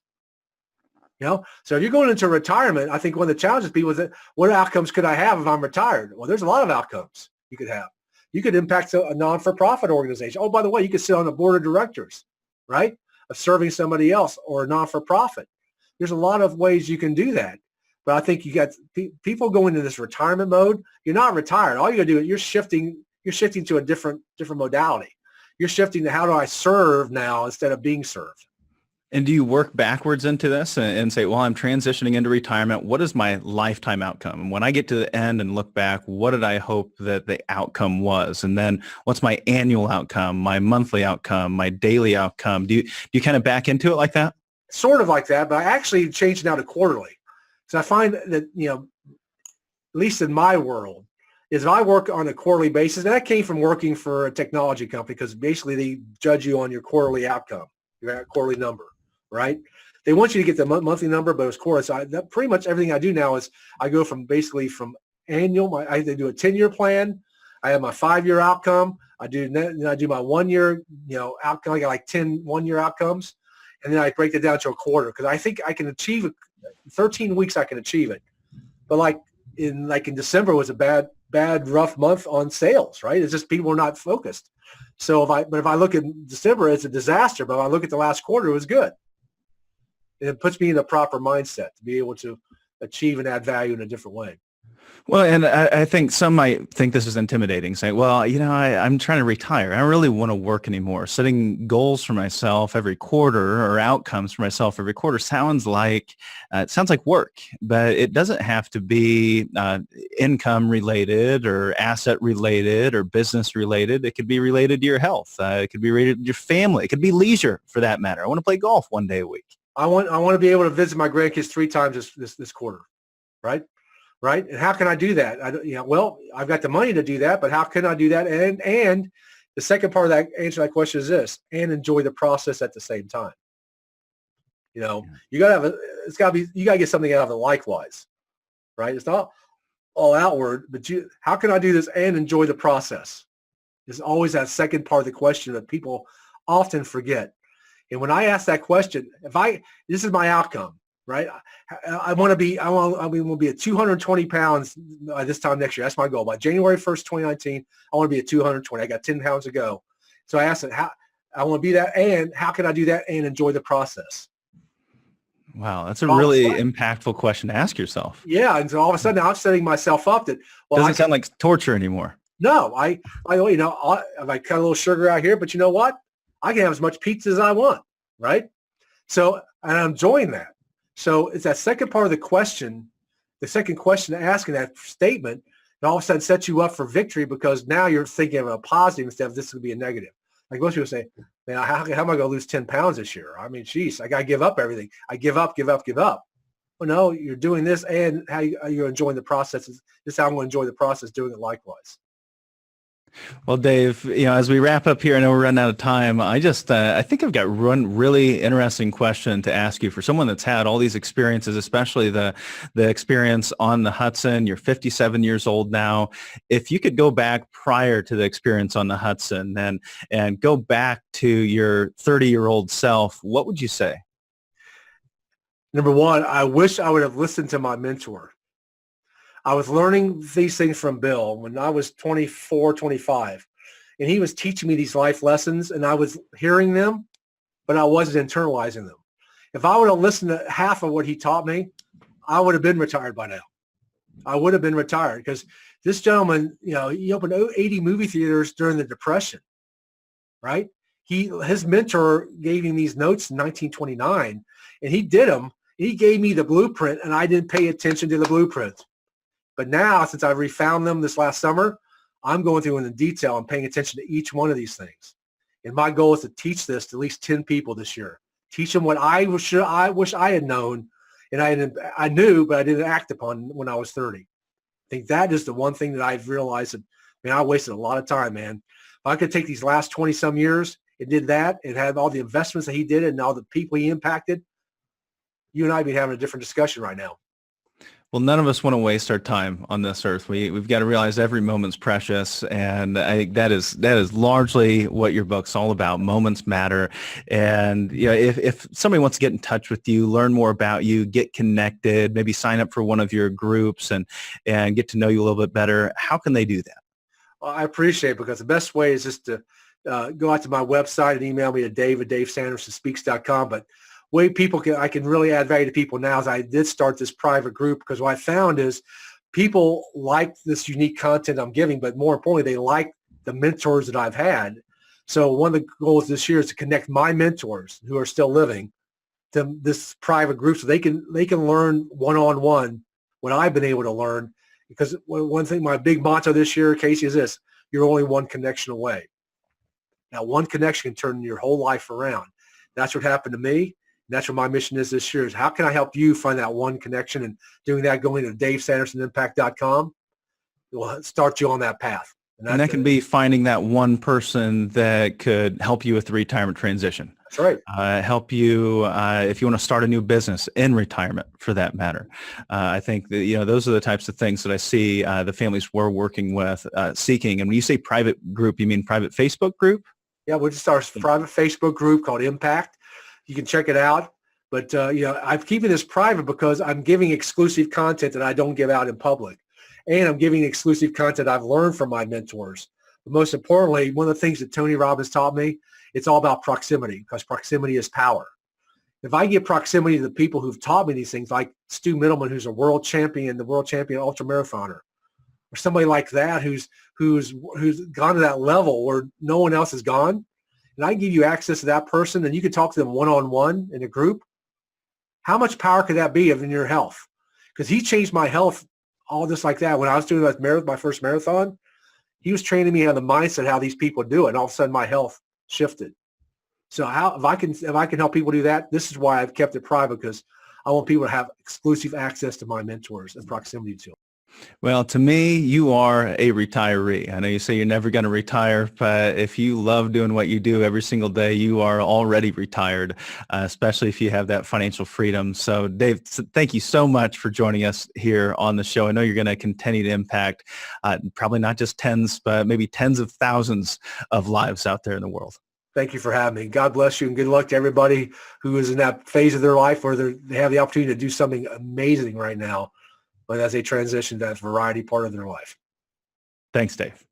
So if you're going into retirement, I think one of the challenges people is that what outcomes could I have if I'm retired? Well, there's a lot of outcomes you could have. You could impact a non-for-profit organization. Oh, by the way, you could sit on the board of directors, right, of serving somebody else or a non-for-profit. There's a lot of ways you can do that. But I think you got people going into this retirement mode. You're not retired. All you got to do is you're shifting to a different modality. You're shifting to how do I serve now instead of being served. And do you work backwards into this and say, well, I'm transitioning into retirement. What is my lifetime outcome? And when I get to the end and look back, what did I hope that the outcome was? And then what's my annual outcome, my monthly outcome, my daily outcome? Do you kind of back into it like that? Sort of like that, but I actually changed now to quarterly. So I find that, at least in my world, is I work on a quarterly basis. And that came from working for a technology company because basically they judge you on your quarterly outcome, your quarterly number. Right? They want you to get the monthly number, but it's quarterly. So pretty much everything I do now is I go from annual. I do a 10-year plan. I have my 5-year outcome. I do my 1 year, outcome. I got like 10 1-year outcomes, and then I break it down to a quarter because I think I can achieve it. 13 weeks I can achieve it, but like in December was a bad rough month on sales. Right? It's just people are not focused. So if I look at December, it's a disaster. But if I look at the last quarter, it was good. It puts me in a proper mindset to be able to achieve and add value in a different way. Well, and I think some might think this is intimidating, saying, well, I'm trying to retire. I don't really want to work anymore. Setting goals for myself every quarter or outcomes for myself every quarter sounds like work, but it doesn't have to be income related or asset related or business related. It could be related to your health. It could be related to your family. It could be leisure for that matter. I want to play golf 1 day a week. I want to be able to visit my grandkids 3 times this quarter, right? Right? And how can I do that? Well, I've got the money to do that, but how can I do that? And the second part of that answer to that question is this: and enjoy the process at the same time. You gotta you gotta get something out of it likewise, right? It's not all outward, but how can I do this and enjoy the process? There's always that second part of the question that people often forget. And when I ask that question, this is my outcome, right? I want to be at 220 pounds by this time next year. That's my goal. By January 1st, 2019, I want to be at 220. I got 10 pounds to go. So I asked it, how I want to be that, and how can I do that and enjoy the process? Wow, that's a really impactful question to ask yourself. Yeah, and so all of a sudden I'm setting myself up that doesn't sound like torture anymore. No, I cut a little sugar out here, but you know what? I can have as much pizza as I want, right? So, and I'm enjoying that. So it's that second part of the question, the second question to ask in that statement, that all of a sudden sets you up for victory because now you're thinking of a positive instead of this would be a negative. Like most people say, man, how am I going to lose 10 pounds this year? I mean, geez, I got to give up everything. I give up. Well, no, you're doing this and how you're enjoying the process. This is how I'm going to enjoy the process doing it likewise. Well, Dave, as we wrap up here, I know we're running out of time. I think I've got one really interesting question to ask you for someone that's had all these experiences, especially the experience on the Hudson. You're 57 years old now. If you could go back prior to the experience on the Hudson and go back to your 30-year-old self, what would you say? Number one, I wish I would have listened to my mentor. I was learning these things from Bill when I was 24, 25, and he was teaching me these life lessons, and I was hearing them, but I wasn't internalizing them. If I would have listened to half of what he taught me, I would have been retired by now. I would have been retired because this gentleman, he opened 80 movie theaters during the Depression, right? his mentor gave him these notes in 1929, and he did them. He gave me the blueprint, and I didn't pay attention to the blueprint. But now, since I've refound them this last summer, I'm going through in the detail and paying attention to each one of these things. And my goal is to teach this to at least 10 people this year. Teach them what I wish I had known, and I knew, but I didn't act upon when I was 30. I think that is the one thing that I've realized that, man, I wasted a lot of time, man. If I could take these last 20-some years and did that and had all the investments that he did and all the people he impacted, you and I would be having a different discussion right now. Well, none of us want to waste our time on this earth. We've got to realize every moment's precious, and I think that is largely what your book's all about. Moments matter, and if somebody wants to get in touch with you, learn more about you, get connected, maybe sign up for one of your groups and get to know you a little bit better, how can they do that? Well, I appreciate it, because the best way is just to go out to my website and email me at dave@davesandersonspeaks.com. But way I can really add value to people now is I did start this private group, because what I found is people like this unique content I'm giving, but more importantly, they like the mentors that I've had. So one of the goals this year is to connect my mentors who are still living to this private group, so they can learn one-on-one what I've been able to learn. Because one thing, my big motto this year, Casey, is this: you're only one connection away. Now, one connection can turn your whole life around. That's what happened to me. That's what my mission is this year, is how can I help you find that one connection? And doing that, going to davesandersonimpact.com, will start you on that path. And that can be finding that one person that could help you with the retirement transition. That's right. Help you if you want to start a new business in retirement, for that matter. I think that, those are the types of things that I see the families we're working with seeking. And when you say private group, you mean private Facebook group? Yeah, we'll just start a private Facebook group called Impact. You can check it out. But, I'm keeping this private because I'm giving exclusive content that I don't give out in public. And I'm giving exclusive content I've learned from my mentors. But most importantly, one of the things that Tony Robbins taught me, it's all about proximity, because proximity is power. If I give proximity to the people who've taught me these things, like Stu Middleman, who's a world champion, the world champion ultramarathoner, or somebody like that who's gone to that level where no one else has gone, and I give you access to that person, and you can talk to them one-on-one in a group, how much power could that be in your health? Because he changed my health all just like that. When I was doing my first marathon, he was training me on the mindset how these people do it, and all of a sudden my health shifted. So if I can help people do that, this is why I've kept it private, because I want people to have exclusive access to my mentors and proximity to them. Well, to me, you are a retiree. I know you say you're never going to retire, but if you love doing what you do every single day, you are already retired, especially if you have that financial freedom. So, Dave, thank you so much for joining us here on the show. I know you're going to continue to impact probably not just tens, but maybe tens of thousands of lives out there in the world. Thank you for having me. God bless you, and good luck to everybody who is in that phase of their life where they have the opportunity to do something amazing right now, but as they transition to that variety part of their life. Thanks, Dave.